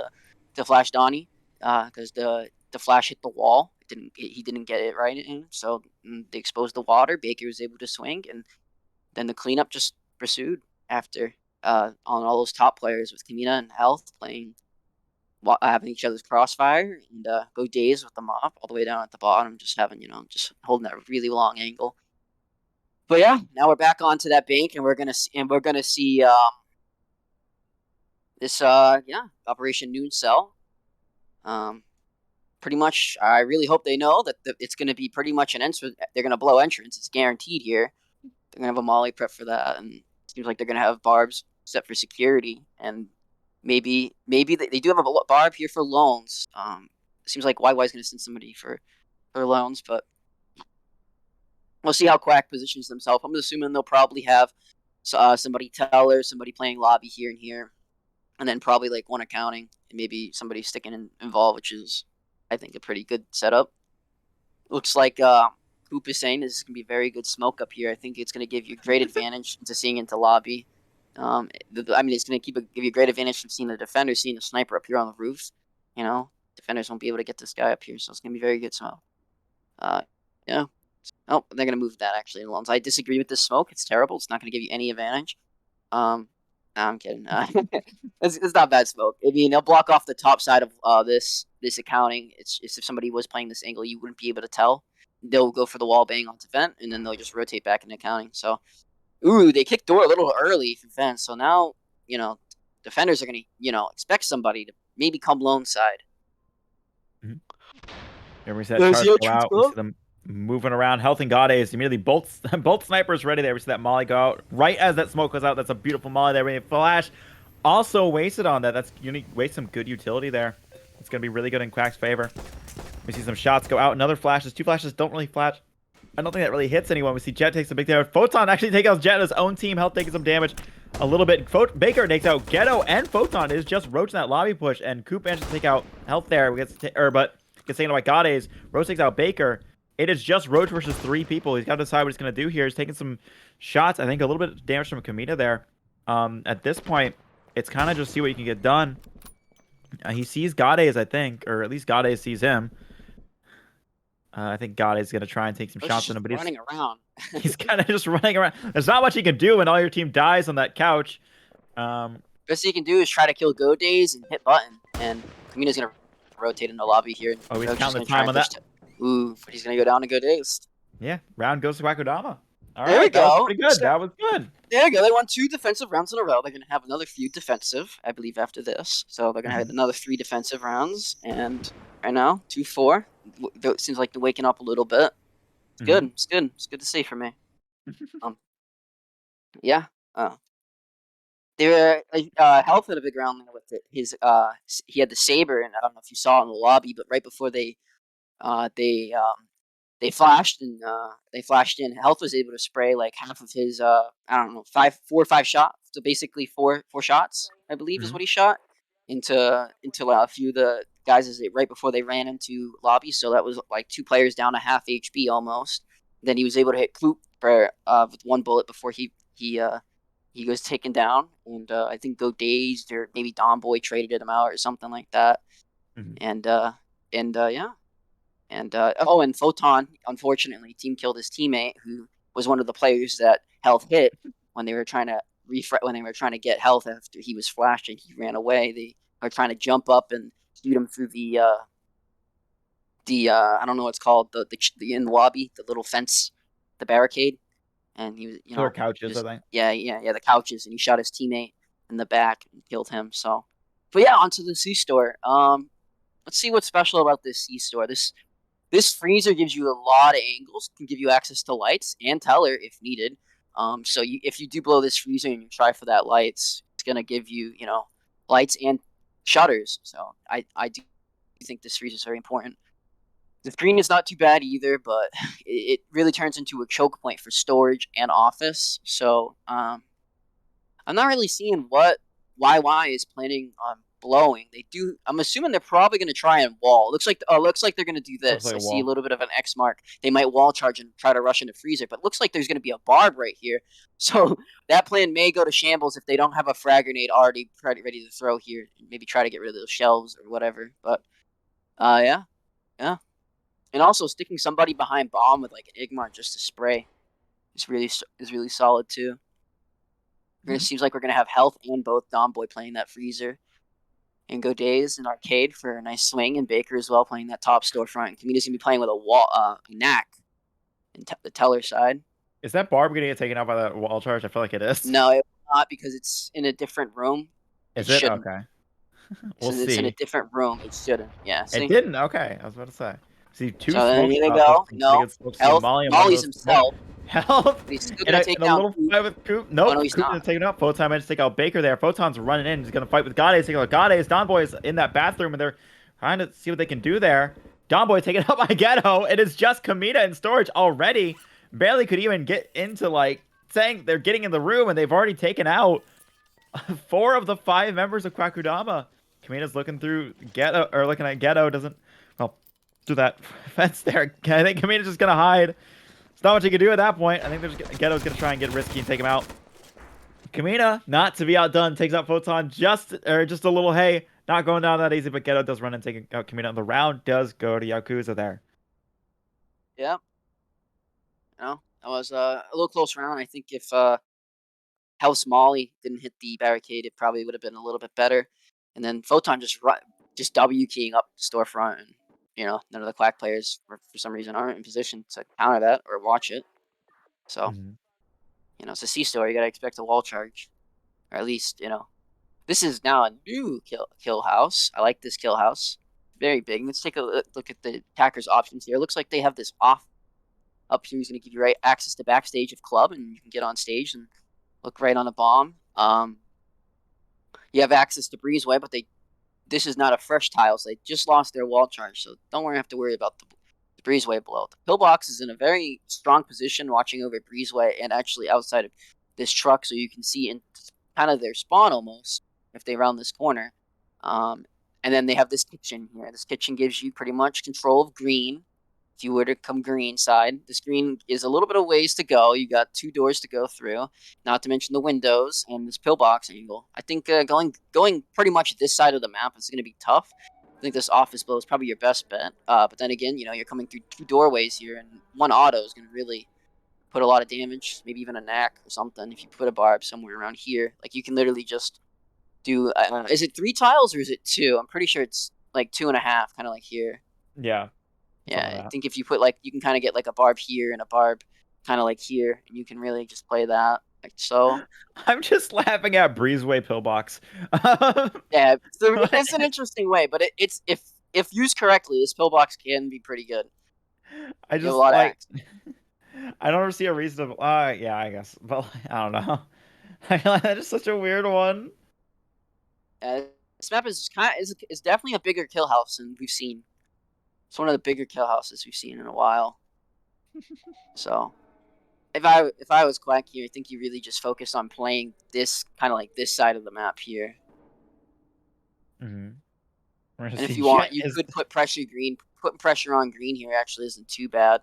Speaker 2: to flash Donnie because the flash hit the wall. He didn't get it right in, so they exposed the water. Baker was able to swing, and then the cleanup just pursued after on all those top players with Kamina and Health playing, having each other's crossfire, and go Days with them up all the way down at the bottom, just just holding that really long angle. But yeah, now we're back onto that bank, and we're gonna see this Operation Noon Cell. Pretty much, I really hope they know that it's going to be pretty much an entrance. They're going to blow entrance. It's guaranteed here. They're going to have a molly prep for that, and it seems like they're going to have barbs set for security, and maybe they do have a barb here for loans. It seems like YY is going to send somebody for loans, but we'll see how Quack positions themselves. I'm assuming they'll probably have somebody teller, somebody playing lobby here and here, and then probably like one accounting and maybe somebody sticking involved, which is I think a pretty good setup. Looks like Coop is saying this is going to be very good smoke up here. I think it's going to give you great advantage to seeing into lobby. It's going to give you a great advantage from seeing the defender, seeing the sniper up here on the roofs. Defenders won't be able to get this guy up here, so it's going to be very good smoke. Yeah. Oh, they're going to move that actually in loans. I disagree with this smoke. It's terrible. It's not going to give you any advantage. No, I'm kidding. It's not bad smoke. I mean, they'll block off the top side of this accounting. It's if somebody was playing this angle, you wouldn't be able to tell. They'll go for the wall bang onto vent, and then they'll just rotate back into accounting. So, they kicked door a little early for vent. So now, defenders are gonna, expect somebody to maybe come lone side.
Speaker 1: Here we see that charge go out. We see them moving around. Health and God is immediately both snipers ready there. We see that molly go out right as that smoke goes out. That's a beautiful molly there. We flash also wasted on that. That's unique. Waste some good utility there. It's gonna be really good in Quack's favor. We see some shots go out. Another flashes. Two flashes don't really flash. I don't think that really hits anyone. We see Jet takes a big damage. Photon actually takes out Jet. His own team Health taking some damage a little bit. Baker takes out Ghetto, and Photon is just roaching that lobby push, and Coop managed to take out Health there. But gets taken out by Gades. Roach takes out Baker. It is just Roach versus 3 people. He's got to decide what he's going to do here. He's taking some shots. I think a little bit of damage from Kamina there. At this point, it's kind of just see what you can get done. He sees Gades, I think, or at least Gades sees him. I think Gades is going to try and take some shots on him, but he's
Speaker 2: running around.
Speaker 1: He's kind of just running around. There's not much he can do when all your team dies on that couch.
Speaker 2: Best he can do is try to kill Go Days and hit button, and Kamina's going to rotate in the lobby here.
Speaker 1: Oh, he's counting the time on that.
Speaker 2: Ooh, but he's going to go down to Go Days.
Speaker 1: Yeah, round goes to Quackudama. All right,
Speaker 2: there we go.
Speaker 1: That was pretty good. That was good.
Speaker 2: There you go. They won 2 defensive rounds in a row. They're going to have another few defensive, I believe, after this. So they're going to have another 3 defensive rounds. And right now, 2-4. It seems like they're waking up a little bit. It's good. It's good. It's good to see for me. Yeah. They were Health had a big round there with it. He had the saber, and I don't know if you saw it in the lobby, but right before they flashed and they flashed in. Health was able to spray like half of his 4 or 5 shots. So basically 4 shots, I believe, is what he shot into a few of the guys right before they ran into lobby. So that was like 2 players down to half HP almost. Then he was able to hit Coop for with 1 bullet before he was taken down. And I think Go Dazed or maybe Don Boy traded him out or something like that. And yeah. And and Photon, unfortunately, team killed his teammate, who was one of the players that Health hit when they were trying to get Health after he was flashed and he ran away. They are trying to jump up and shoot him through the I don't know what it's called, the in the lobby, the little fence, the barricade, and he was
Speaker 1: couches, I think.
Speaker 2: Yeah, the couches, and he shot his teammate in the back and killed him. So, but yeah, onto the C-store. Let's see what's special about this C-store. This freezer gives you a lot of angles, can give you access to lights and teller if needed. So if you do blow this freezer and you try for that lights, gonna give you, you know, lights and shutters. So I do think this freeze is very important. The screen is not too bad either, but it really turns into a choke point for storage and office. So I'm not really seeing what YY is planning on blowing. They do. I'm assuming they're probably going to try and wall. Looks like they're going to do
Speaker 1: Looks
Speaker 2: this.
Speaker 1: like
Speaker 2: I
Speaker 1: a
Speaker 2: see a
Speaker 1: wall.
Speaker 2: little bit of an X mark. They might wall charge and try to rush into freezer, but looks like there's going to be a barb right here. So that plan may go to shambles if they don't have a frag grenade already ready to throw here. Maybe try to get rid of those shelves or whatever. But yeah, yeah. And also sticking somebody behind bomb with like an Igmar just to spray is really solid too. It seems like we're gonna have Health and both Domboy playing that freezer, and Goday's and Arcade for a nice swing, and Baker as well playing that top storefront. And Kamina's gonna be playing with a wall, knack, and the teller side.
Speaker 1: Is that barb gonna get taken out by that wall charge? I feel like it is.
Speaker 2: No, it will not because it's in a different room.
Speaker 1: Is
Speaker 2: It
Speaker 1: it?
Speaker 2: shouldn't.
Speaker 1: Okay.
Speaker 2: So
Speaker 1: We'll
Speaker 2: it's in a
Speaker 1: see.
Speaker 2: different room. It shouldn't. Yeah.
Speaker 1: It
Speaker 2: See.
Speaker 1: didn't? Okay. I was about to say. See, two
Speaker 2: So then
Speaker 1: smokes.
Speaker 2: here they go.
Speaker 1: Some pretty
Speaker 2: No
Speaker 1: good smokes. See
Speaker 2: Health.
Speaker 1: Molly and one of
Speaker 2: Molly's
Speaker 1: those smoke.
Speaker 2: himself,
Speaker 1: Health.
Speaker 2: but he's still
Speaker 1: In
Speaker 2: gonna
Speaker 1: a,
Speaker 2: take
Speaker 1: in a
Speaker 2: down
Speaker 1: little
Speaker 2: Coop.
Speaker 1: fight with Coop.
Speaker 2: Oh
Speaker 1: Nope.
Speaker 2: no, he's
Speaker 1: Coop
Speaker 2: not.
Speaker 1: is taking out. Photon managed to take out Baker there. Photon's running in. He's going to fight with Gade. Taking out Gade. Donboy is in that bathroom and they're trying to see what they can do there. Donboy taken out by Ghetto. It is just Kamita in storage already. Barely could even get into like saying they're getting in the room and they've already taken out 4 of the 5 members of Quackudama. Kamina's looking through Ghetto or looking at Ghetto. Doesn't well do that fence there. I think Kamina's just gonna hide. It's not much he can do at that point. I think Ghetto's gonna try and get risky and take him out. Kamina, not to be outdone, takes out Photon just a little hay. Not going down that easy, but Ghetto does run and take out Kamina. The round does go to Yaokuza there.
Speaker 2: Yeah. No, that was a little close round. I think if House Molly didn't hit the barricade, it probably would have been a little bit better. And then Photon just W keying up the storefront, and you know none of the Quack players for some reason aren't in position to counter that or watch it. So you know it's a C store. You gotta expect a wall charge, or at least you know this is now a new kill house. I like this kill house. Very big. Let's take a look at the attackers' options here. It looks like they have this off up here. He's gonna give you right access to backstage of club, and you can get on stage and look right on a bomb. You have access to Breezeway, but this is not a fresh tile, so they just lost their wall charge, so don't have to worry about the Breezeway below. The pillbox is in a very strong position watching over Breezeway and actually outside of this truck, so you can see in kind of their spawn almost if they round this corner. And then they have this kitchen here. This kitchen gives you pretty much control of green. If you were to come green side, this green is a little bit of ways to go. You got 2 doors to go through, not to mention the windows and this pillbox angle. I think going pretty much this side of the map is going to be tough. I think this office blow is probably your best bet. But then again, you know, you're coming through 2 doorways here, and 1 auto is going to really put a lot of damage, maybe even a knack or something. If you put a barb somewhere around here, like you can literally just do, is it 3 tiles or is it 2? I'm pretty sure it's like 2.5, kind of like here.
Speaker 1: Yeah.
Speaker 2: Yeah, I think if you put like, you can kind of get like a barb here and a barb kind of like here, and you can really just play that like so.
Speaker 1: I'm just laughing at Breezeway pillbox.
Speaker 2: Yeah, it's an interesting way, but it's if used correctly, this pillbox can be pretty good.
Speaker 1: I just like I don't ever see a reason to. Yeah, I guess, but I don't know. That is such a weird one.
Speaker 2: This map is is definitely a bigger kill house than we've seen. It's one of the bigger kill houses we've seen in a while. So, if I was Quack here, I think you really just focus on playing this kind of like this side of the map here.
Speaker 1: And
Speaker 2: if you want, you could put pressure green. Putting pressure on green here actually isn't too bad.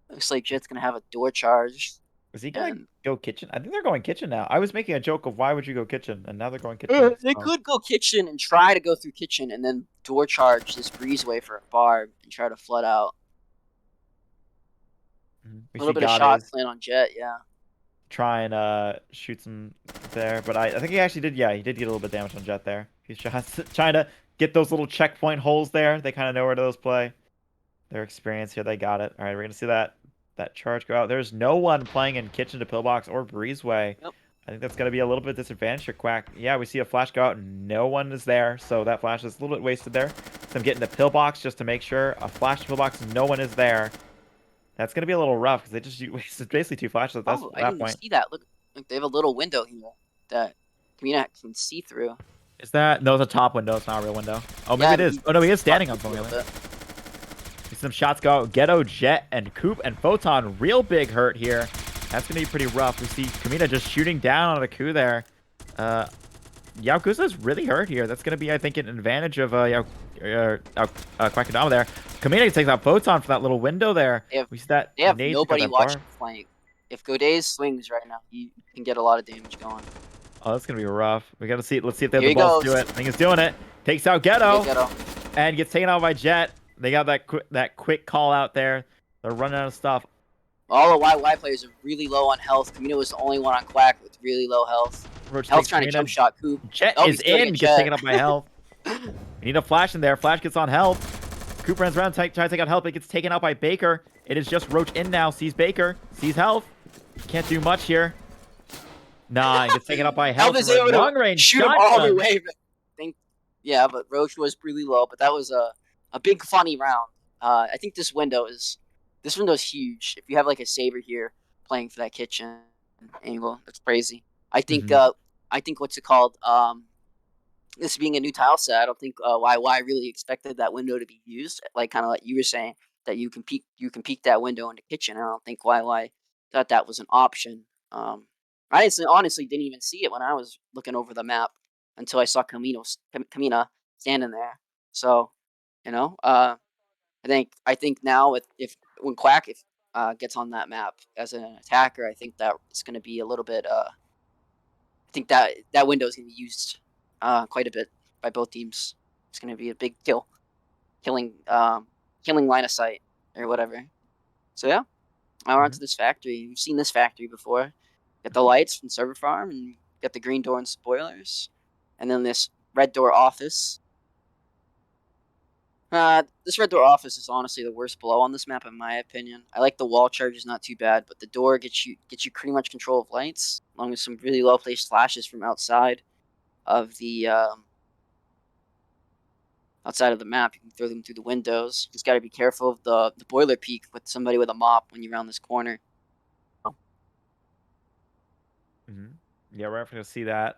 Speaker 2: Looks like Jet's gonna have a door charge.
Speaker 1: Is he gonna go kitchen? I think they're going kitchen now. I was making a joke of why would you go kitchen, and now they're going kitchen.
Speaker 2: They could go kitchen and try to go through kitchen, and then door charge this Breezeway for a barb and try to flood out. A little bit of shots land on Jet, yeah.
Speaker 1: Try and shoot some there, but I think he actually did. Yeah, he did get a little bit of damage on Jet there. He's trying to get those little checkpoint holes there. They kind of know where those play. Their experience here, they got it. All right, we're gonna see that charge go out. There's no one playing in kitchen to pillbox or Breezeway.
Speaker 2: Yep.
Speaker 1: I think that's gonna be a little bit disadvantage for Quack. Yeah, we see a flash go out and no one is there, so that flash is a little bit wasted there. So I'm getting the pillbox just to make sure a flash to pillbox, no one is there. That's gonna be a little rough because they just wasted basically 2 flashes at that
Speaker 2: I didn't
Speaker 1: point.
Speaker 2: see that. Look, they have a little window here. that Kamina can see through.
Speaker 1: Is that? No, it's a top window. It's not a real window. Oh, maybe
Speaker 2: Yeah,
Speaker 1: it is. Oh, no, he is standing on
Speaker 2: a
Speaker 1: something.
Speaker 2: little bit.
Speaker 1: See some shots go out. Ghetto, Jet, and Coop and Photon. Real big hurt here. That's going to be pretty rough. We see Kamina just shooting down on a coup there. Yaokuza's really hurt here. That's going to be, I think, an advantage of Quackudama there. Kamina takes out Photon for that little window there. We see that
Speaker 2: They have
Speaker 1: nade
Speaker 2: nobody
Speaker 1: that
Speaker 2: watching
Speaker 1: bar.
Speaker 2: flank. If Godez swings right now, he can get a lot of damage going.
Speaker 1: Oh, that's going to be rough. We got to see. Let's see if they have
Speaker 2: Here
Speaker 1: the
Speaker 2: he
Speaker 1: balls to
Speaker 2: goes.
Speaker 1: do it. I think he's doing it. Takes out Ghetto.
Speaker 2: Ghetto.
Speaker 1: And gets taken out by Jet. They got that quick call out there. They're running out of stuff.
Speaker 2: All the YY players are really low on health. Kamina was the only one on Quack with really low health.
Speaker 1: Roach
Speaker 2: Health
Speaker 1: takes
Speaker 2: trying to
Speaker 1: Kamina.
Speaker 2: jump shot Coop.
Speaker 1: Jet
Speaker 2: Oh,
Speaker 1: is
Speaker 2: he's doing
Speaker 1: in.
Speaker 2: it,
Speaker 1: Gets
Speaker 2: Jet.
Speaker 1: taken up by health. We need a flash in there. Flash gets on health. Coop runs around trying to take out health, but gets taken out by Baker. It is just Roach in now. Sees Baker. Sees health. Can't do much here. Nah, gets taken out by health.
Speaker 2: Is able
Speaker 1: long
Speaker 2: to
Speaker 1: range
Speaker 2: shoot him all the way. Yeah, but Roach was really low. But that was a big funny round. I think this window is huge. If you have like a Saber here playing for that kitchen angle, that's crazy. I think what's it called? This being a new tile set, I don't think YY really expected that window to be used. Like kind of like you were saying that you can peek that window in the kitchen. I don't think YY thought that was an option. I honestly didn't even see it when I was looking over the map until I saw Kamina standing there. So, I think now when Quack gets on that map as an attacker, I think that it's going to be a little bit. I think that window is going to be used quite a bit by both teams. It's going to be a big killing line of sight or whatever. So yeah, now we're onto this factory. We've seen this factory before. Get the lights from server farm and get the green door and spoilers, and then this red door office. This red door office is honestly the worst blow on this map in my opinion. I like the wall charges, not too bad, but the door gets you pretty much control of lights, along with some really low placed flashes from outside of the map. You can throw them through the windows. You just got to be careful of the boiler peak with somebody with a mop when you round this corner.
Speaker 1: Yeah, we're going to see that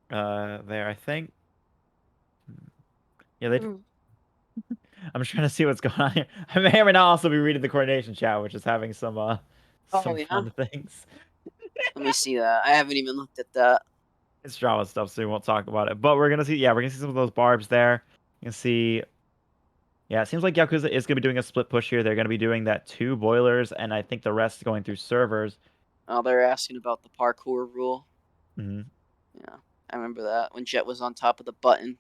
Speaker 1: there, I think. Yeah, they. I'm trying to see what's going on here. I may or may not also be reading the coordination chat, which is having some fun things.
Speaker 2: Let me see that. I haven't even looked at that.
Speaker 1: It's drama stuff, so we won't talk about it. But we're gonna see. Yeah, we're gonna see some of those barbs there. You can see. Yeah, it seems like Yakuza is gonna be doing a split push here. They're gonna be doing that 2 boilers, and I think the rest going through servers.
Speaker 2: Oh, they're asking about the parkour rule.
Speaker 1: Yeah,
Speaker 2: I remember that when Jet was on top of the button.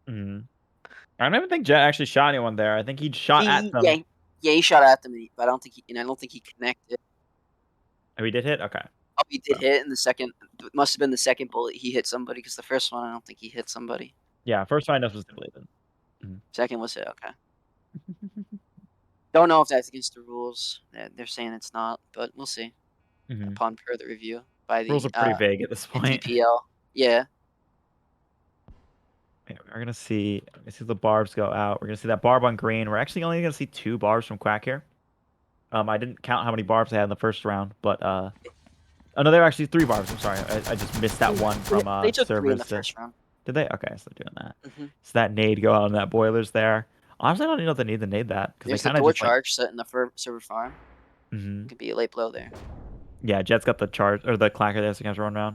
Speaker 1: I don't even think Jet actually shot anyone there. I think he shot at them.
Speaker 2: Yeah, he shot at them, but I don't think he connected.
Speaker 1: Oh, he did hit? Okay.
Speaker 2: Oh, he did hit in the second. It must have been the second bullet he hit somebody, because the first one I don't think he hit somebody.
Speaker 1: Yeah, first one I know specifically then.
Speaker 2: Second was hit. Okay. Don't know if that's against the rules. They're saying it's not, but we'll see upon further review by the
Speaker 1: rules are pretty vague at this point.
Speaker 2: DPL. Yeah.
Speaker 1: We're gonna see the barbs go out. We're gonna see that barb on green. We're actually only gonna see 2 barbs from Quack here. I didn't count how many barbs they had in the first round, but oh no, there were actually 3 barbs. I'm sorry, I just missed that one from
Speaker 2: they took 3 in the
Speaker 1: servers.
Speaker 2: first round.
Speaker 1: Did they? Okay, so they're doing that. So that nade go out on that boilers there. Honestly, I don't even know if they need to nade that because
Speaker 2: There's
Speaker 1: they kind
Speaker 2: the
Speaker 1: of
Speaker 2: door
Speaker 1: just
Speaker 2: charge set in the server farm. Could be a late blow there.
Speaker 1: Yeah, Jet's got the charge or the clacker there, so he can run around.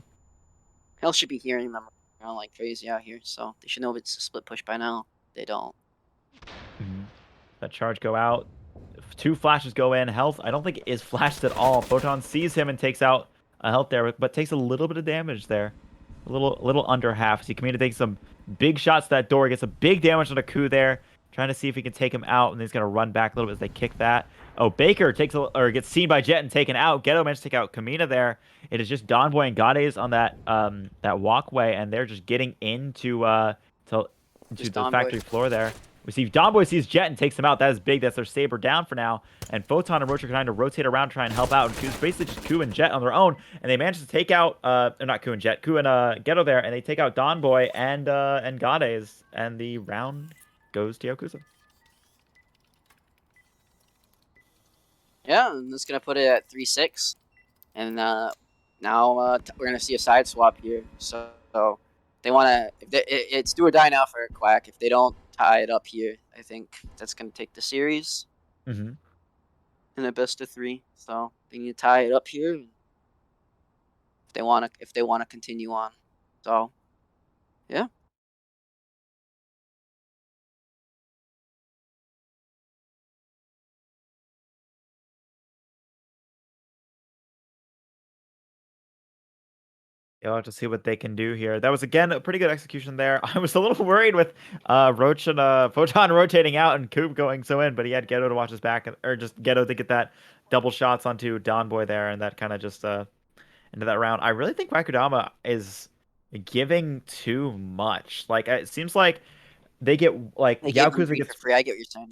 Speaker 2: Hell should be hearing them around like crazy out here, so they should know if it's a split push by now. They don't.
Speaker 1: That charge go out. 2 flashes go in. Health, I don't think is flashed at all. Photon sees him and takes out a health there, but takes a little bit of damage there. A little under half. See, Kamina takes some big shots to that door. Gets a big damage on a coup there. Trying to see if he can take him out, and he's going to run back a little bit as they kick that. Oh, Baker gets seen by Jet and taken out. Ghetto managed to take out Kamina there. It is just Donboy and Gades on that walkway, and they're just getting into the factory floor there. We see Donboy sees Jet and takes him out. That is big. That's their Saber down for now. And Photon and Roach are trying to rotate around, try and help out. And it's basically just Ku and Jet on their own. And they manage to take out, not Ku and Jet, Ku and Ghetto there. And they take out Donboy and Gades. And the round goes to Yaokuza.
Speaker 2: Yeah, and that's going to put it at 3-6. And now we're gonna see a side swap here. So they want to. It's do or die now for Quack. If they don't tie it up here, I think that's gonna take the series
Speaker 1: Hmm.
Speaker 2: in a best of 3. So they need to tie it up here if they wanna continue on. So yeah.
Speaker 1: You'll have to see what they can do here. That was again a pretty good execution there. I was a little worried with Roach and Photon rotating out and Coop going so in, but he had Ghetto to watch his back, or just Ghetto to get that double shots onto Don Boy there, and that kind of just into that round. I really think Quackudama is giving too much. Like it seems like they get like
Speaker 2: They gave them
Speaker 1: Yaokuza
Speaker 2: 3 for
Speaker 1: gets
Speaker 2: free. I get what you're saying.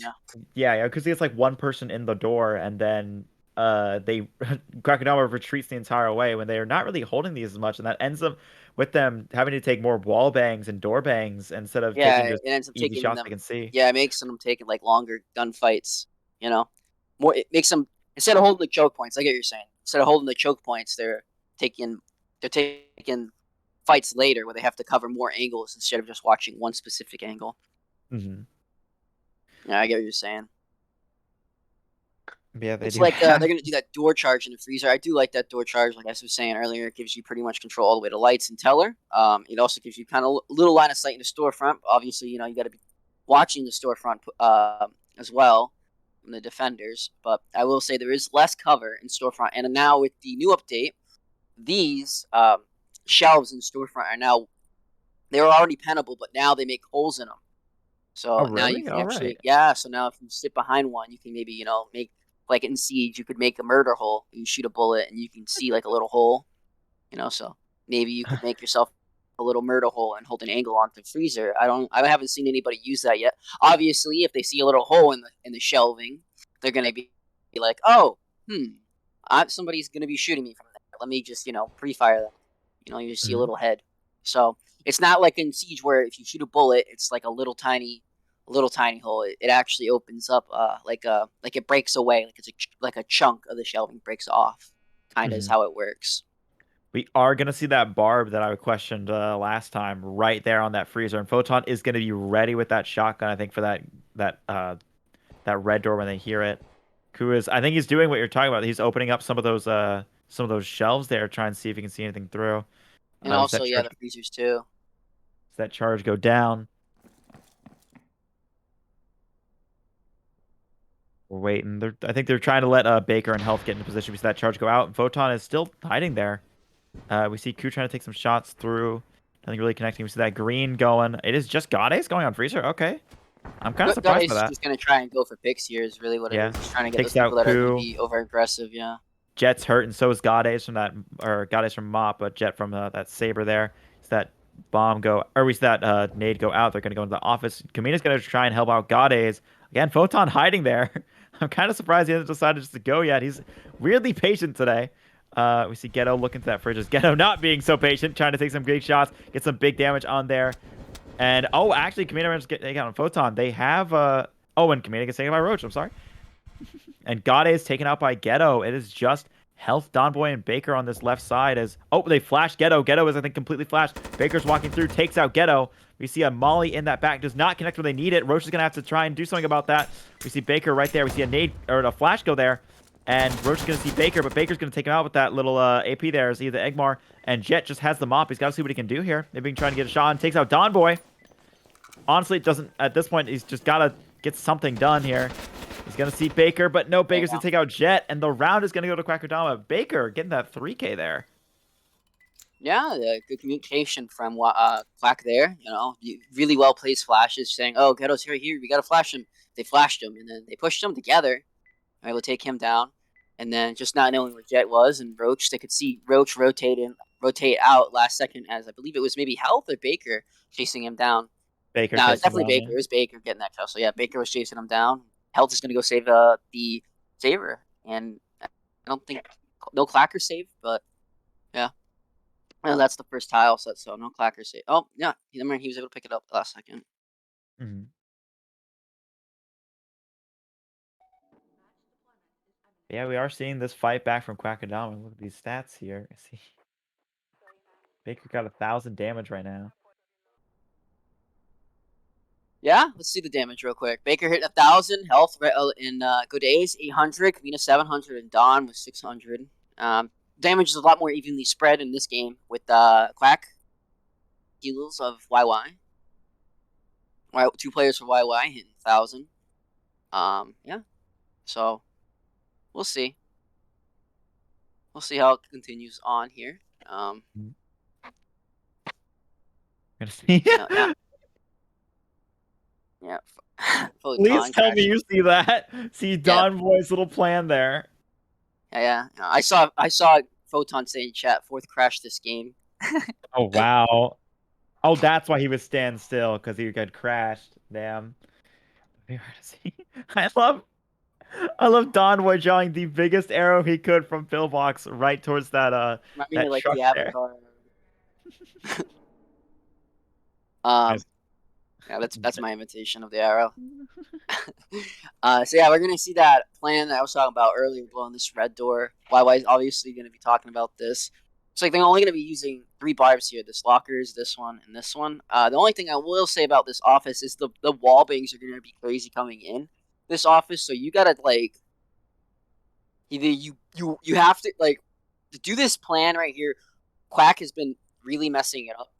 Speaker 2: Yeah.
Speaker 1: yeah, because it's like one person in the door, and then they Quackudama retreats the entire way when they are not really holding these as much, and that ends up with them having to take more wall bangs and door bangs instead of
Speaker 2: Yeah,
Speaker 1: taking
Speaker 2: it
Speaker 1: just
Speaker 2: ends up
Speaker 1: easy
Speaker 2: taking
Speaker 1: shots they
Speaker 2: them.
Speaker 1: can see.
Speaker 2: Yeah, it makes them taking like longer gunfights. You know, more. It makes them instead of holding the choke points. I get what you're saying. Instead of holding the choke points, taking they're taking fights later where they have to cover more angles instead of just watching one specific angle.
Speaker 1: Hmm.
Speaker 2: Yeah, I get what you're saying.
Speaker 1: Yeah, they
Speaker 2: It's
Speaker 1: do
Speaker 2: like they're
Speaker 1: have.
Speaker 2: gonna do that door charge in the freezer. I do like that door charge. Like I was saying earlier, it gives you pretty much control all the way to lights and teller. It also gives you kind of a little line of sight in the storefront. Obviously, you got to be watching the storefront as well from the defenders. But I will say there is less cover in storefront, and now with the new update, these shelves in storefront are now they were already pennable, but now they make holes in them.
Speaker 1: Oh,
Speaker 2: So now you
Speaker 1: really?
Speaker 2: can
Speaker 1: All right.
Speaker 2: actually, yeah. So now if you sit behind one, you can maybe, make like in Siege, you could make a murder hole. You shoot a bullet and you can see like a little hole, So maybe you could make yourself a little murder hole and hold an angle onto the freezer. I haven't seen anybody use that yet. Obviously, if they see a little hole in the shelving, they're gonna be like, oh, somebody's gonna be shooting me from there. Let me just, pre-fire them. You just see a
Speaker 1: Mhm.
Speaker 2: little head. So it's not like in Siege where if you shoot a bullet, it's like a little tiny hole. It actually opens up, like it breaks away, like it's like a chunk of the shelving breaks off. Kind of is
Speaker 1: Mhm.
Speaker 2: how it works.
Speaker 1: We are gonna see that barb that I questioned last time right there on that freezer, and Photon is gonna be ready with that shotgun. I think for that red door when they hear it. Ku is, I think he's doing what you're talking about. He's opening up some of those shelves there, trying to see if he can see anything through.
Speaker 2: And
Speaker 1: We see
Speaker 2: also, yeah, the freezers too.
Speaker 1: that charge go down. We're waiting. I think they're trying to let Baker and Health get into position. We see that charge go out, and Photon is still hiding there. We see Ku trying to take some shots through. Nothing really connecting. We see that green going. It is just Gades going on freezer. Okay, I'm kind of surprised by
Speaker 2: Guys
Speaker 1: that.
Speaker 2: just gonna try and go for picks here is really what it
Speaker 1: Yeah,
Speaker 2: is. He's trying to get those
Speaker 1: takes
Speaker 2: people
Speaker 1: out
Speaker 2: that are gonna
Speaker 1: Ku.
Speaker 2: be over aggressive. Yeah.
Speaker 1: Jet's hurt, and so is Gades from that, or Gades from Mop, but Jet from that Saber there. Is that bomb go, or we see that nade go out. They're going to go into the office. Kamina's going to try and help out Gades. Again, Photon hiding there. I'm kind of surprised he hasn't decided just to go yet. He's weirdly patient today. We see Ghetto looking to that fridge. Ghetto not being so patient, trying to take some big shots, get some big damage on there. And, oh, actually, Kamina managed to get on Photon. They have, oh, and Kamina gets taken by Roach. I'm sorry. And Gade is taken out by Ghetto. It is just Health, Donboy, and Baker on this left side as... Oh, they flashed Ghetto. Ghetto is, I think, completely flashed. Baker's walking through, takes out Ghetto. We see a Molly in that back. Does not connect when they need it. Roach is going to have to try and do something about that. We see Baker right there. We see a nade, or a flash go there. And Roach is going to see Baker, but Baker's going to take him out with that little AP there. See the Egmar. And Jet just has the mop. He's got to see what he can do here. Maybe he can try and get a shot and takes out Donboy. Honestly, it doesn't... At this point, he's just got to get something done here. He's going to see Baker, but no, Baker's going to take out Jet, and the round is going to go to Quackudama. Baker getting that 3K there.
Speaker 2: Yeah, the good communication from Quack there. Really well placed flashes, saying, "Oh, Ghetto's here. We gotta flash him." They flashed him, and then they pushed him together. Able to take him down, and then just not knowing where Jet was and Roach, they could see Roach rotate out last second as I believe it was maybe Health or Baker chasing him down.
Speaker 1: Baker
Speaker 2: No, it's
Speaker 1: chasing
Speaker 2: definitely
Speaker 1: down, yeah.
Speaker 2: Baker. It was Baker getting that kill. So yeah, Baker was chasing him down. Health is gonna go save the saver, and I don't think no clacker save, but yeah. Well, that's the first tile set, so no clacker save. Oh yeah, he was able to pick it up last second.
Speaker 1: Mhm. Yeah, we are seeing this fight back from Quackudama. Look at these stats here. See, Baker got 1,000 damage right now.
Speaker 2: Yeah, let's see the damage real quick. Baker hit 1,000 health in Good Days, 800, Kamina 700, and Don was 600. Damage is a lot more evenly spread in this game with Quack heals of YY. 2 players for YY hitting 1,000. Yeah. So we'll see. We'll see how it continues on here.
Speaker 1: Gonna see.
Speaker 2: Yeah. Yeah.
Speaker 1: Please
Speaker 2: Photon
Speaker 1: tell me
Speaker 2: crashing.
Speaker 1: you see that. See Don Boy's little plan there.
Speaker 2: Yeah. I saw Photon say in chat, 4th crash this game.
Speaker 1: Oh wow. Oh, that's why he was stand still, because he had crashed. Damn. I love Don Boy drawing the biggest arrow he could from pillbox right towards that
Speaker 2: Remind me
Speaker 1: that
Speaker 2: of, like,
Speaker 1: truck
Speaker 2: the
Speaker 1: there.
Speaker 2: Avatar.
Speaker 1: Nice.
Speaker 2: Yeah, that's my imitation of the arrow. So yeah, we're gonna see that plan that I was talking about earlier, blowing this red door. YY is obviously gonna be talking about this. It's like they're only gonna be using 3 barbs here: this lockers, this one, and this one. The only thing I will say about this office is the wall bangs are gonna be crazy coming in this office. So you gotta like either you have to like to do this plan right here. Quack has been really messing it up.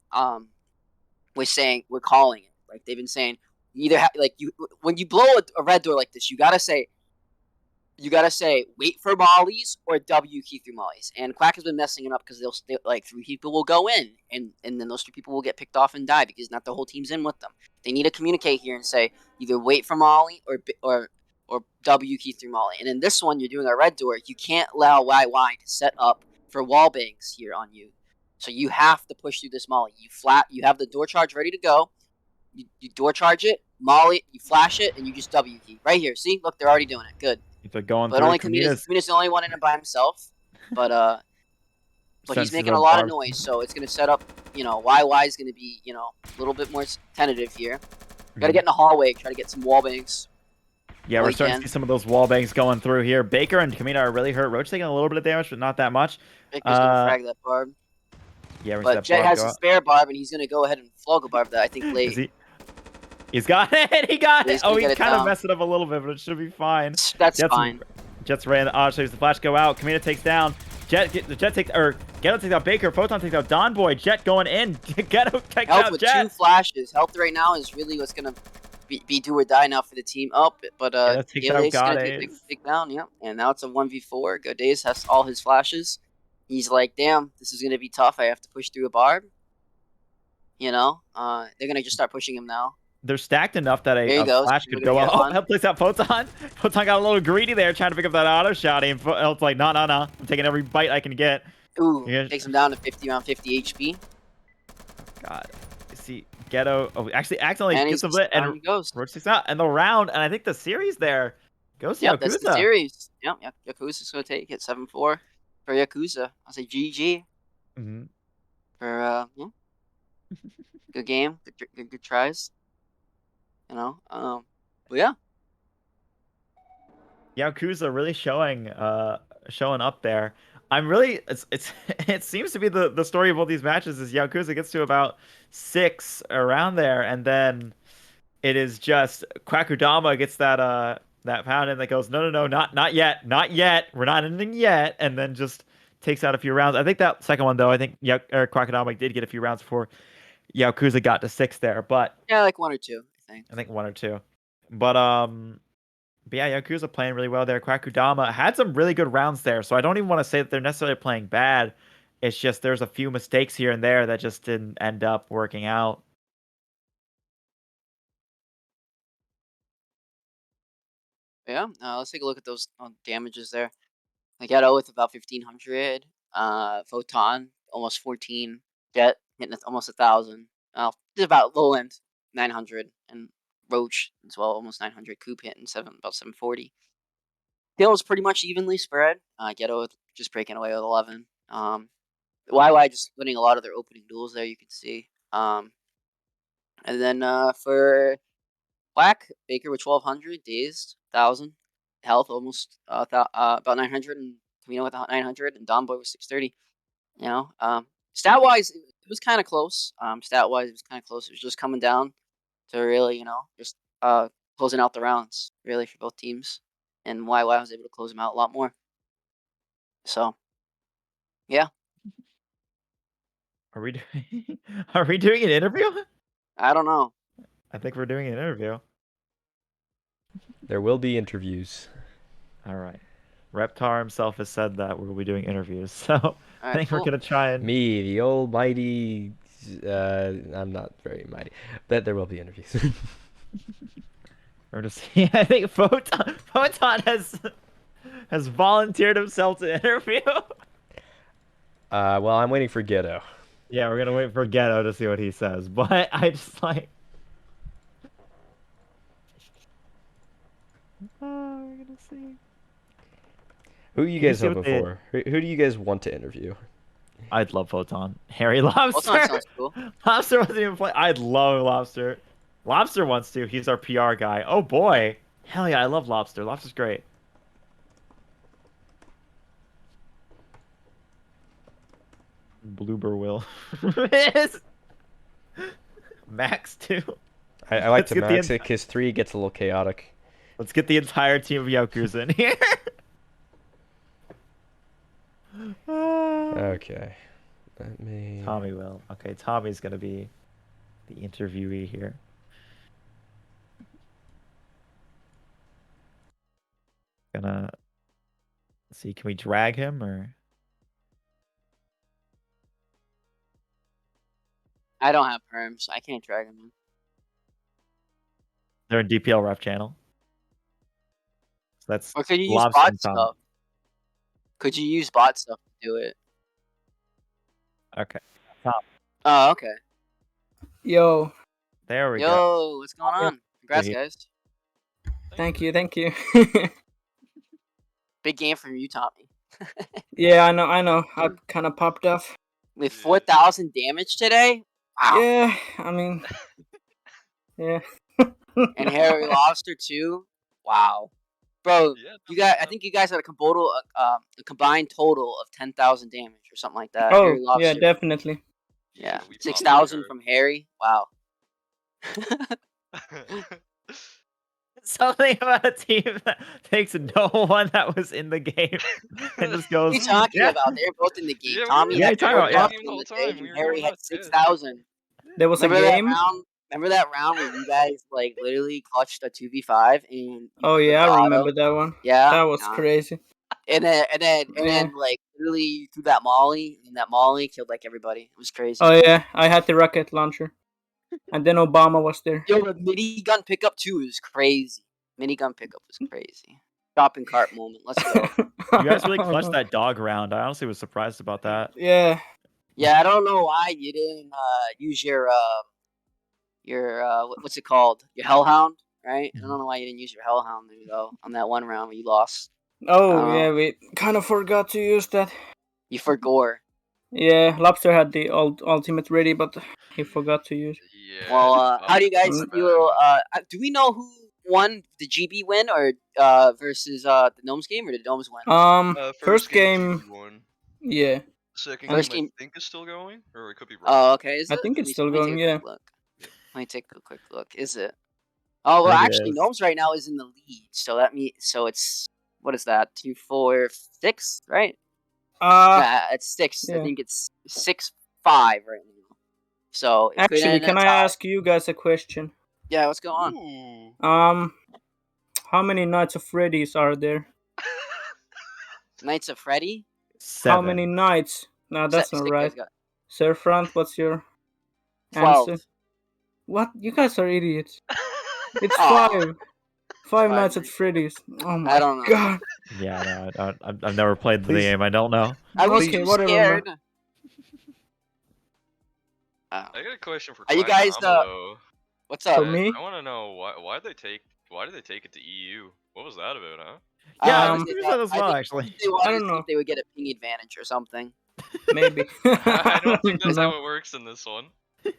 Speaker 2: We're calling it. Like they've been saying, you either have like you when you blow a red door like this, you gotta say wait for mollies or W key through mollies. And Quack has been messing it up because they'll like 3 people will go in and then those 3 people will get picked off and die because not the whole team's in with them. They need to communicate here and say either wait for molly or W key through molly. And in this one, you're doing a red door. You can't allow YY to set up for wall bangs here on you. So you have to push through this molly. You have the door charge ready to go. You door charge it, molly, you flash it, and you just W key. Right here. See? Look, they're already doing it. Good.
Speaker 1: They're going
Speaker 2: But
Speaker 1: through.
Speaker 2: only Kamina's the only one in it by himself. But he's
Speaker 1: Senses
Speaker 2: making a
Speaker 1: of
Speaker 2: lot of
Speaker 1: barbs.
Speaker 2: noise, so it's gonna set up, YY is gonna be, a little bit more tentative here. Gotta get in the hallway, try to get some wall bangs.
Speaker 1: Yeah, we're starting to see some of those wall bangs going through here. Baker and Kamina are really hurt. Roach taking a little bit of damage, but not that much.
Speaker 2: Baker's gonna frag that barb.
Speaker 1: Yeah, we see
Speaker 2: But
Speaker 1: that
Speaker 2: Jet
Speaker 1: barb
Speaker 2: has
Speaker 1: go
Speaker 2: a
Speaker 1: out.
Speaker 2: spare barb, and he's gonna go ahead and flog a barb that I think
Speaker 1: Is
Speaker 2: late.
Speaker 1: he? He's got it. He got it.
Speaker 2: He's
Speaker 1: Oh,
Speaker 2: gonna
Speaker 1: he
Speaker 2: get it
Speaker 1: kind of
Speaker 2: down.
Speaker 1: messed it up a little bit, but it should be fine.
Speaker 2: That's fine.
Speaker 1: Jet's ran the odd shapes. The flash go out. Kamina takes down. Jet takes Ghetto takes out Baker. Photon takes out Don Boy. Jet going in. Ghetto takes
Speaker 2: Help
Speaker 1: out
Speaker 2: with
Speaker 1: Jet.
Speaker 2: 2 flashes. Health right now is really what's gonna be do or die now for the team. But
Speaker 1: Yeah, takes out
Speaker 2: Gale's gonna take
Speaker 1: Gades.
Speaker 2: the down. Yep. And now it's a 1v4. Godays has all his flashes. He's like, damn, this is gonna be tough. I have to push through a barb. They're gonna just start pushing him now.
Speaker 1: They're stacked enough that
Speaker 2: There he
Speaker 1: a
Speaker 2: goes.
Speaker 1: flash
Speaker 2: We're
Speaker 1: could
Speaker 2: gonna
Speaker 1: go
Speaker 2: get
Speaker 1: out. Oh,
Speaker 2: one.
Speaker 1: help place out Photon. Photon got a little greedy there, trying to pick up that auto shot. And it's like, no. I'm taking every bite I can get.
Speaker 2: Ooh, takes him down to 50, around 50 HP.
Speaker 1: God. See, Ghetto. Oh, actually, accidentally
Speaker 2: And
Speaker 1: gets a bit,
Speaker 2: down
Speaker 1: and
Speaker 2: he goes.
Speaker 1: Roach takes out, and the round, and I think the series there goes to
Speaker 2: Yep, that's the
Speaker 1: Yaokuza.
Speaker 2: series. Yep, Yakuza's gonna take it 7-4 for Yakuza. I'll say GG. For good game, good tries. But yeah.
Speaker 1: Yakuza really showing up there. I'm really it seems to be the story of all these matches is Yakuza gets to about 6 around there, and then it is just Quackudama gets that pound in that goes no, not yet, we're not ending yet, and then just takes out a few rounds. I think that second one though, I think Quackudama did get a few rounds before Yakuza got to 6 there, but
Speaker 2: Yeah, like 1 or 2, I think.
Speaker 1: I think 1 or 2. But yeah, Yakuza playing really well there. Quackudama had some really good rounds there, so I don't even want to say that they're necessarily playing bad. It's just there's a few mistakes here and there that just didn't end up working out.
Speaker 2: Yeah, let's take a look at those damages there. Ghetto with about 1,500. Photon almost 14. Jet hitting almost 1,000. Just about low end 900, and Roach as well almost 900. Coop hitting about 740. Kill was pretty much evenly spread. Ghetto just breaking away with 11. YY just winning a lot of their opening duels there. You can see. And then for Quack, Baker with 1,200, Dazed 1,000. health, almost about 900, and Camino with 900, and Domboy was 630. You know, stat wise, it was kind of close. Stat wise, it was kind of close. It was just coming down to really, just closing out the rounds really for both teams, and YY was able to close them out a lot more. So, yeah.
Speaker 1: Are we doing? Are we doing an interview?
Speaker 2: I don't know.
Speaker 1: I think we're doing an interview.
Speaker 4: There will be interviews.
Speaker 1: All right. Reptar himself has said that we'll be doing interviews, so I think
Speaker 2: cool.
Speaker 1: we're gonna try and.
Speaker 4: Me, the almighty. I'm not very mighty, but there will be interviews.
Speaker 1: Or just I think Photon has volunteered himself to interview.
Speaker 4: Well, I'm waiting for Ghetto.
Speaker 1: Yeah, we're gonna wait for Ghetto to see what he says, but I just like. We're gonna see.
Speaker 4: Who are you
Speaker 1: Can you
Speaker 4: guys
Speaker 1: see what
Speaker 4: hoping for? Who do you guys want to interview?
Speaker 1: I'd love Photon. Harry Lobster.
Speaker 2: Photon sounds cool.
Speaker 1: Lobster wasn't even playing. I'd love Lobster. Lobster wants to. He's our PR guy. Oh boy. Hell yeah, I love Lobster. Lobster's great. Bloober will. Max too.
Speaker 4: I like
Speaker 1: Let's
Speaker 4: to
Speaker 1: get the
Speaker 4: max it because 3 gets a little chaotic.
Speaker 1: Let's get the entire team of Yaokuza in here.
Speaker 4: Okay. Let me.
Speaker 1: Tommy will. Okay, Tommy's gonna be the interviewee here. Gonna see, can we drag him or?
Speaker 2: I don't have perms. I can't drag them.
Speaker 1: They're in DPL ref channel. So that's
Speaker 2: Or could you use
Speaker 1: Lobster
Speaker 2: bot
Speaker 1: and Tommy.
Speaker 2: stuff? Could you use bot stuff to do it?
Speaker 1: Okay.
Speaker 2: Oh, okay.
Speaker 5: Yo,
Speaker 1: There we go.
Speaker 2: Yo, what's going on? Congrats,
Speaker 1: Hey.
Speaker 2: guys.
Speaker 5: thank you.
Speaker 2: Big game from you, Tommy.
Speaker 5: Yeah, I know. I kind of popped off.
Speaker 2: With 4,000 damage today? Wow.
Speaker 5: Yeah, I mean, yeah.
Speaker 2: And Harry Lobster too? Wow. Bro, I think you guys had a combined total of 10,000 damage or something like that.
Speaker 5: Oh,
Speaker 2: Harry Lobster.
Speaker 5: yeah, definitely.
Speaker 2: Yeah,
Speaker 6: We
Speaker 2: 6,000
Speaker 6: probably
Speaker 2: from Harry. Wow.
Speaker 1: Something about a team that takes no one that was in the game and just goes.
Speaker 2: What are you talking
Speaker 1: yeah.
Speaker 2: about? They're both in the game.
Speaker 6: Yeah, we
Speaker 2: Tommy
Speaker 6: were
Speaker 2: had
Speaker 1: talking about-
Speaker 2: 4,000
Speaker 6: the whole
Speaker 2: in the
Speaker 6: time.
Speaker 2: day,
Speaker 6: We
Speaker 2: and
Speaker 6: were
Speaker 2: Harry
Speaker 6: going
Speaker 2: had
Speaker 6: nuts, yeah.
Speaker 2: 6,000.
Speaker 5: There was
Speaker 2: Remember
Speaker 5: a
Speaker 2: that
Speaker 5: game.
Speaker 2: round? Remember that round where you guys like literally clutched a 2v5 and you
Speaker 5: Oh
Speaker 2: put
Speaker 5: yeah,
Speaker 2: the
Speaker 5: I
Speaker 2: auto?
Speaker 5: remember that one.
Speaker 2: Yeah,
Speaker 5: That was
Speaker 2: yeah.
Speaker 5: crazy.
Speaker 2: And then like literally you threw that molly, and that molly killed like everybody. It was crazy.
Speaker 5: Oh yeah, I had the rocket launcher, and then Obama was there.
Speaker 2: Yo, the minigun pickup too is crazy. Minigun pickup was crazy. Shopping cart moment. Let's go.
Speaker 1: You guys really clutched that dog round. I honestly was surprised about that.
Speaker 5: Yeah.
Speaker 2: Yeah, I don't know why you didn't use your what's it called? Your Hellhound, right? I don't know why you didn't use your Hellhound there though on that one round where you lost.
Speaker 5: Oh yeah, we kind of forgot to use that.
Speaker 2: You forgot.
Speaker 5: Yeah, Lobster had the ultimate ready, but he forgot to use.
Speaker 6: Yeah.
Speaker 2: Well, how do you guys
Speaker 6: my
Speaker 2: feel? Do we know who won the GB win or versus the Gnomes game, or did the Gnomes win?
Speaker 5: First game.
Speaker 6: GB won.
Speaker 5: Yeah.
Speaker 6: Second
Speaker 2: First
Speaker 6: game,
Speaker 2: game-
Speaker 6: I think is still going, or it could be wrong.
Speaker 2: Oh, okay. Is
Speaker 5: I
Speaker 2: it?
Speaker 5: think
Speaker 2: Let
Speaker 5: it's
Speaker 2: me-
Speaker 5: still
Speaker 2: let me
Speaker 5: going,
Speaker 2: take a
Speaker 5: yeah.
Speaker 2: quick look. Let me take a quick look. Is it? Oh well,
Speaker 1: I think it
Speaker 2: actually,
Speaker 1: is.
Speaker 2: Gnomes right now is in the lead. So it's what is that? 2, 4, 6, right? It's 6. I
Speaker 5: yeah.
Speaker 2: think it's 6-5 right now. So it could
Speaker 5: Actually,
Speaker 2: end in
Speaker 5: can
Speaker 2: a
Speaker 5: I
Speaker 2: tie.
Speaker 5: ask you guys a question?
Speaker 2: Yeah, what's going on?
Speaker 6: Ooh.
Speaker 5: How many Knights of Freddy's are there?
Speaker 2: Knights of Freddy.
Speaker 1: 7.
Speaker 5: How many Knights? No, that's not
Speaker 2: Sick
Speaker 5: right.
Speaker 2: guys got
Speaker 5: Surfront, what's your
Speaker 2: 12.
Speaker 5: answer? What? You guys are idiots. It's
Speaker 2: Aw.
Speaker 5: 5. 5
Speaker 2: Five
Speaker 5: Nights at
Speaker 2: Nights.
Speaker 5: Freddy's. Oh my
Speaker 2: don't know.
Speaker 5: god.
Speaker 1: Yeah, no, I've never played the
Speaker 4: Please.
Speaker 1: game. I don't know.
Speaker 2: I was
Speaker 5: Okay,
Speaker 2: too
Speaker 5: whatever,
Speaker 2: scared.
Speaker 5: man.
Speaker 6: I got a question for
Speaker 2: Are you guys,
Speaker 6: Quackudama, though.
Speaker 2: What's up?
Speaker 5: For me?
Speaker 6: I want to know why did they take it to EU? What was that about, huh?
Speaker 1: Yeah, I
Speaker 5: Um,
Speaker 1: was curious about that as well, actually.
Speaker 2: They wanted
Speaker 5: I
Speaker 2: to
Speaker 5: don't
Speaker 2: see
Speaker 5: know.
Speaker 2: if they would get a ping advantage or something.
Speaker 5: Maybe.
Speaker 6: I don't think that's
Speaker 5: know.
Speaker 6: how it works in this one.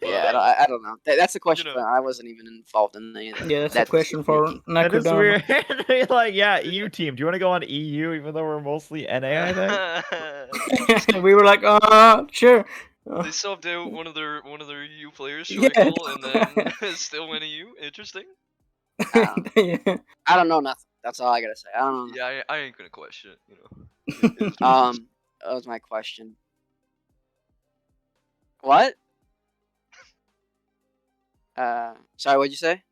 Speaker 2: Yeah, I don't know. That's a question.
Speaker 6: know.
Speaker 2: For, I wasn't even involved in any of that.
Speaker 5: Yeah, that's a question for
Speaker 1: That is
Speaker 5: Nakudama.
Speaker 1: weird. Like, yeah, EU team. Do you want to go on EU even though we're mostly NA, I think?
Speaker 5: We were like, sure.
Speaker 6: They subbed out one of their EU players,
Speaker 5: Yeah.
Speaker 6: Schmeichel, and then still win EU. Interesting.
Speaker 5: Yeah.
Speaker 2: I don't know nothing. That's all I gotta say. I don't know.
Speaker 6: Yeah, I ain't gonna question it. You know.
Speaker 2: That was my question. What? Sorry, what'd you say?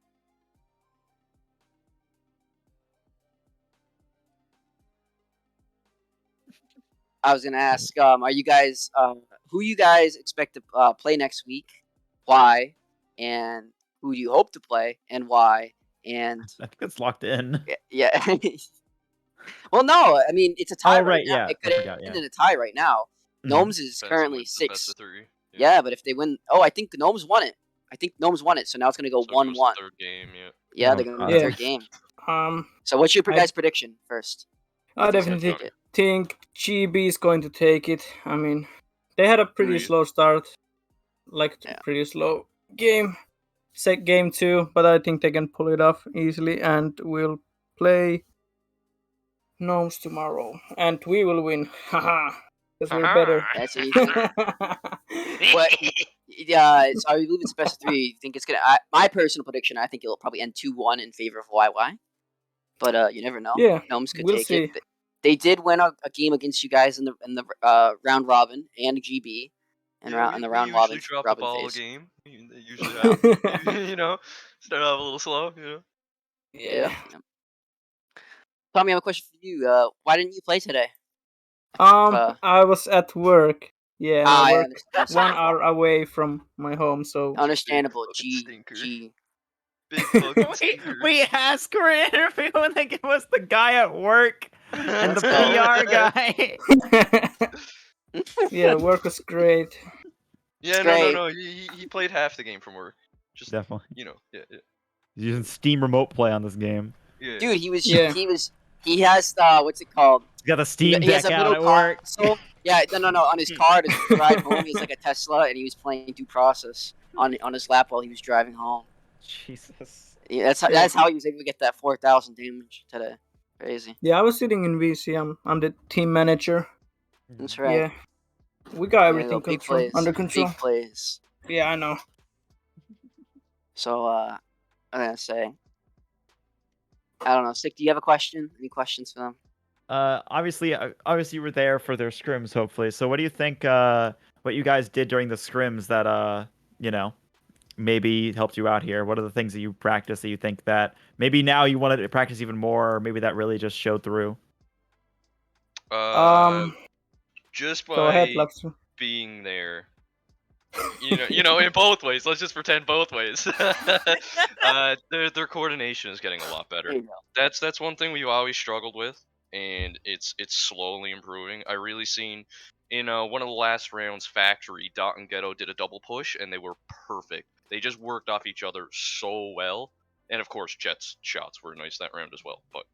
Speaker 2: I was gonna ask, are you guys, who you guys expect to play next week? Why? And who do you hope to play and why? And
Speaker 1: I think it's locked in.
Speaker 2: yeah. Well, no, I mean it's a tie
Speaker 1: Oh, right,
Speaker 2: now.
Speaker 1: yeah,
Speaker 2: It
Speaker 1: I
Speaker 2: could
Speaker 1: forgot,
Speaker 2: end
Speaker 1: yeah.
Speaker 2: in a tie right now.
Speaker 1: Mhm.
Speaker 2: Gnomes is
Speaker 6: Depends on
Speaker 2: currently
Speaker 6: it's the best
Speaker 2: 6.
Speaker 6: of 3.
Speaker 2: Yeah, but if they win, I think Gnomes won it. So now it's gonna go
Speaker 6: So it goes to
Speaker 2: 1-1.
Speaker 6: third game. Yeah.
Speaker 2: Yeah,
Speaker 1: Oh,
Speaker 2: they're gonna
Speaker 1: God.
Speaker 2: win the
Speaker 5: Yeah.
Speaker 2: third game.
Speaker 5: Um,
Speaker 2: So what's your
Speaker 5: I-
Speaker 2: guys' prediction first?
Speaker 5: I
Speaker 2: Who's gonna
Speaker 5: definitely
Speaker 2: take it?
Speaker 5: think GB is going to take it. I mean, they had a pretty
Speaker 2: you?
Speaker 5: slow start, like
Speaker 2: Yeah.
Speaker 5: pretty slow game, game 2, but I think they can pull it off easily, and we'll play Gnomes tomorrow, and we will win. Haha, because we're better.
Speaker 2: That's what you think. But yeah, so I believe it's best of 3. You think it's gonna? My personal prediction, I think it'll probably end 2-1 in favor of YY. But you never know.
Speaker 5: Yeah,
Speaker 2: Gnomes could
Speaker 5: we'll
Speaker 2: take
Speaker 5: see.
Speaker 2: it. They did win a game against you guys in the round robin and GB, and
Speaker 6: Yeah,
Speaker 2: in the
Speaker 6: we
Speaker 2: round
Speaker 6: usually
Speaker 2: robin
Speaker 6: drop the
Speaker 2: robin
Speaker 6: ball
Speaker 2: phase.
Speaker 6: a game. They usually happen. You know, start off a little slow. You know.
Speaker 2: Yeah. Tommy, I have a question for you. Why didn't you play today?
Speaker 5: I was at work. Yeah, and I
Speaker 2: I
Speaker 5: work
Speaker 2: understand.
Speaker 5: 1 hour away from my home, so
Speaker 2: Understandable.
Speaker 6: Fucking
Speaker 2: G
Speaker 6: stinker.
Speaker 2: G.
Speaker 6: Big fucking
Speaker 1: we,
Speaker 6: stinker.
Speaker 1: we asked for an interview and they give us the guy at work and the
Speaker 2: Let's go.
Speaker 1: PR guy.
Speaker 5: yeah, work was great.
Speaker 6: Yeah,
Speaker 2: great.
Speaker 6: no. He played half the game from work. Just
Speaker 1: Definitely.
Speaker 6: you know, yeah.
Speaker 1: Using Steam remote play on this game.
Speaker 6: Yeah.
Speaker 2: Dude, he was.
Speaker 5: Yeah.
Speaker 2: He has what's it called?
Speaker 1: He's got the Steam
Speaker 2: He has
Speaker 1: Deck
Speaker 2: a
Speaker 1: out
Speaker 2: little
Speaker 1: at work.
Speaker 2: console. Yeah, no. On his car to drive home, he's like a Tesla, and he was playing Due Process on his lap while he was driving home.
Speaker 1: Jesus.
Speaker 2: Yeah, that's how he was able to get that 4,000 damage today. Crazy.
Speaker 5: Yeah, I was sitting in VC. I'm the team manager.
Speaker 2: That's right.
Speaker 5: Yeah, we got
Speaker 2: There you
Speaker 5: everything
Speaker 2: go, big
Speaker 5: control,
Speaker 2: plays.
Speaker 5: under control.
Speaker 2: Big plays.
Speaker 5: Yeah, I know.
Speaker 2: So I'm gonna say, I don't know. Stick, do you have a question? Any questions for them?
Speaker 1: Obviously you were there for their scrims, hopefully. So what do you think, what you guys did during the scrims that, you know, maybe helped you out here? What are the things that you practiced that you think that maybe now you wanted to practice even more, or maybe that really just showed through?
Speaker 6: Just
Speaker 5: Go ahead,
Speaker 6: by
Speaker 5: Lobster.
Speaker 6: being there. You know, in both ways. Let's just pretend both ways. Their coordination is getting a lot better.
Speaker 2: There you go.
Speaker 6: That's one thing we've always struggled with, and it's slowly improving. I really seen in one of the last rounds, Factory, Dot and Ghetto did a double push, and they were perfect. They just worked off each other so well, and of course, Jet's shots were nice that round as well. But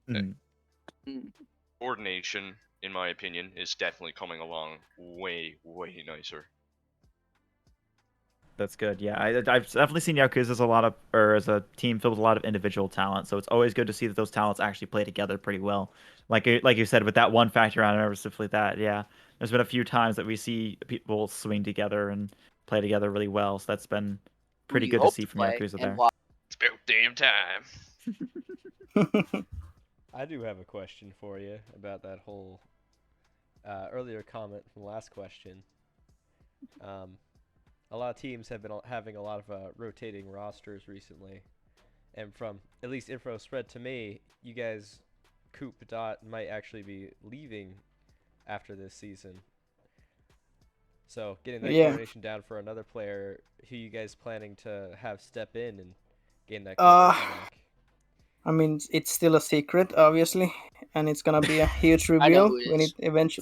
Speaker 6: coordination, in my opinion, is definitely coming along way nicer.
Speaker 1: That's good. Yeah, I've definitely seen Yaokuza as a team filled with a lot of individual talent. So it's always good to see that those talents actually play together pretty well. Like you said, with that one factor round and everything like that. Yeah, there's been a few times that we see people swing together and play together really well. So that's been pretty good to see from Yaokuza there.
Speaker 6: It's about damn time.
Speaker 4: I do have a question for you about that whole earlier comment from the last question. A lot of teams have been having a lot of rotating rosters recently, and from at least info spread to me, you guys, Coop Dot, might actually be leaving after this season. So getting that coordination down for another player, who you guys planning to have step in and gain that coordination back?
Speaker 5: I mean, it's still a secret, obviously, and it's gonna be a huge reveal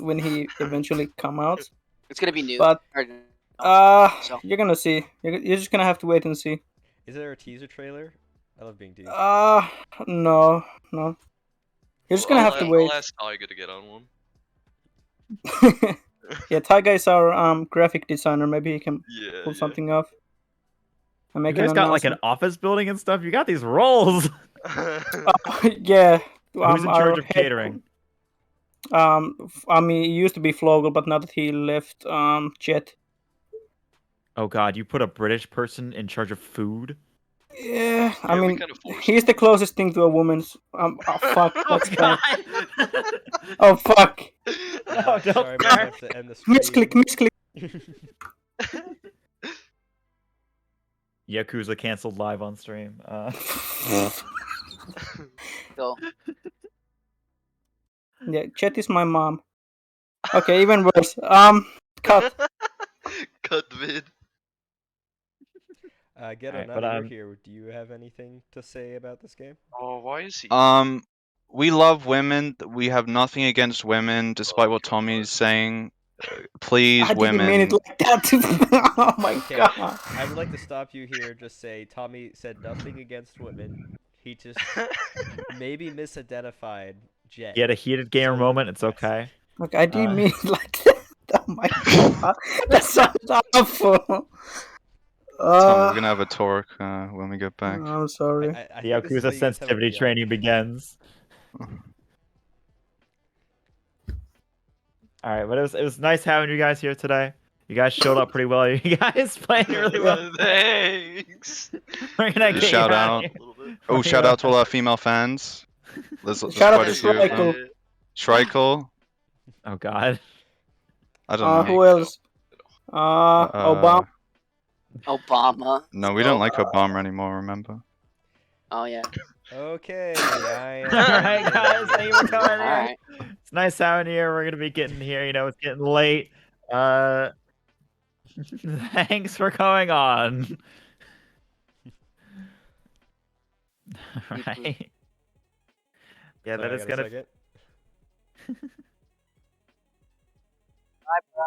Speaker 5: when he eventually come out.
Speaker 2: It's gonna be new.
Speaker 5: But
Speaker 2: so.
Speaker 5: You're gonna see. You're just gonna have to wait and see.
Speaker 4: Is there a teaser trailer? I love being teased.
Speaker 5: No. You're just gonna have to wait.
Speaker 6: I'll ask Taiga to get on one.
Speaker 5: Yeah, Taiga is our graphic designer. Maybe he can pull something off. I'm
Speaker 1: You
Speaker 5: making
Speaker 1: guys
Speaker 5: an
Speaker 1: got like an
Speaker 5: announcement.
Speaker 1: office building and stuff. You got these roles.
Speaker 5: Yeah.
Speaker 1: Who's in
Speaker 5: our
Speaker 1: charge of
Speaker 5: head-
Speaker 1: catering?
Speaker 5: I mean, it used to be Flogel, but now that he left, Jet.
Speaker 1: Oh God, you put a British person in charge of food?
Speaker 5: Yeah, I
Speaker 6: Yeah, we
Speaker 5: mean,
Speaker 6: kinda forced
Speaker 5: he's
Speaker 6: him.
Speaker 5: the closest thing to a woman's. Oh fuck,
Speaker 1: Oh
Speaker 5: that's bad.
Speaker 1: God!
Speaker 5: Oh fuck.
Speaker 1: No, don't
Speaker 4: Sorry, we
Speaker 1: start.
Speaker 4: have to end the stream.
Speaker 5: Misclick.
Speaker 1: Yakuza canceled live on stream.
Speaker 2: Go.
Speaker 5: Yeah, Chet is my mom. Okay, even worse. Cut.
Speaker 6: Cut vid.
Speaker 4: Ghetto,
Speaker 1: Alright,
Speaker 4: now
Speaker 1: but,
Speaker 4: that you're here, do you have anything to say about this game?
Speaker 6: Oh, why is he?
Speaker 7: We love women. We have nothing against women, despite
Speaker 6: Oh,
Speaker 7: what
Speaker 6: God.
Speaker 7: Tommy's saying. Please,
Speaker 5: I didn't mean it
Speaker 7: women.
Speaker 5: like that. Oh my
Speaker 4: Okay,
Speaker 5: god.
Speaker 4: I would like to stop you here. Just say Tommy said nothing against women. He just maybe misidentified Jet.
Speaker 1: you had a heated gamer
Speaker 4: So,
Speaker 1: moment. It's
Speaker 4: yes.
Speaker 1: okay.
Speaker 5: Look, I didn't mean it like that. Oh my god. That sounds awful.
Speaker 7: Tommy, we're gonna have a talk when we get back.
Speaker 5: I'm sorry.
Speaker 4: I
Speaker 1: The
Speaker 4: think this is
Speaker 1: Yakuza
Speaker 4: what you guys have a
Speaker 1: sensitivity
Speaker 4: beyond.
Speaker 1: training begins. Alright, but it was nice having you guys here today. You guys showed up pretty well. You guys playing really well.
Speaker 6: Thanks.
Speaker 1: We're gonna get
Speaker 7: Shout
Speaker 1: you
Speaker 7: out.
Speaker 1: here.
Speaker 7: Oh, shout out to all our female fans. There's
Speaker 5: Shout out
Speaker 7: quite
Speaker 5: to
Speaker 7: a few of them.
Speaker 5: Schreikel.
Speaker 7: Schreikel.
Speaker 1: Oh God.
Speaker 7: I don't know.
Speaker 5: Who else? Obama.
Speaker 2: Obama.
Speaker 7: No, we don't like Obama anymore, remember?
Speaker 2: Oh yeah.
Speaker 4: Okay, I am.
Speaker 1: Alright, guys, thank you for coming in.
Speaker 2: Alright.
Speaker 1: It's nice having you here. We're gonna be getting here. You know, it's getting late. Thanks for coming on. Right. Yeah,
Speaker 4: Sorry,
Speaker 1: that
Speaker 4: I
Speaker 1: is
Speaker 4: got a
Speaker 1: gonna.
Speaker 4: second.
Speaker 2: Bye, bro.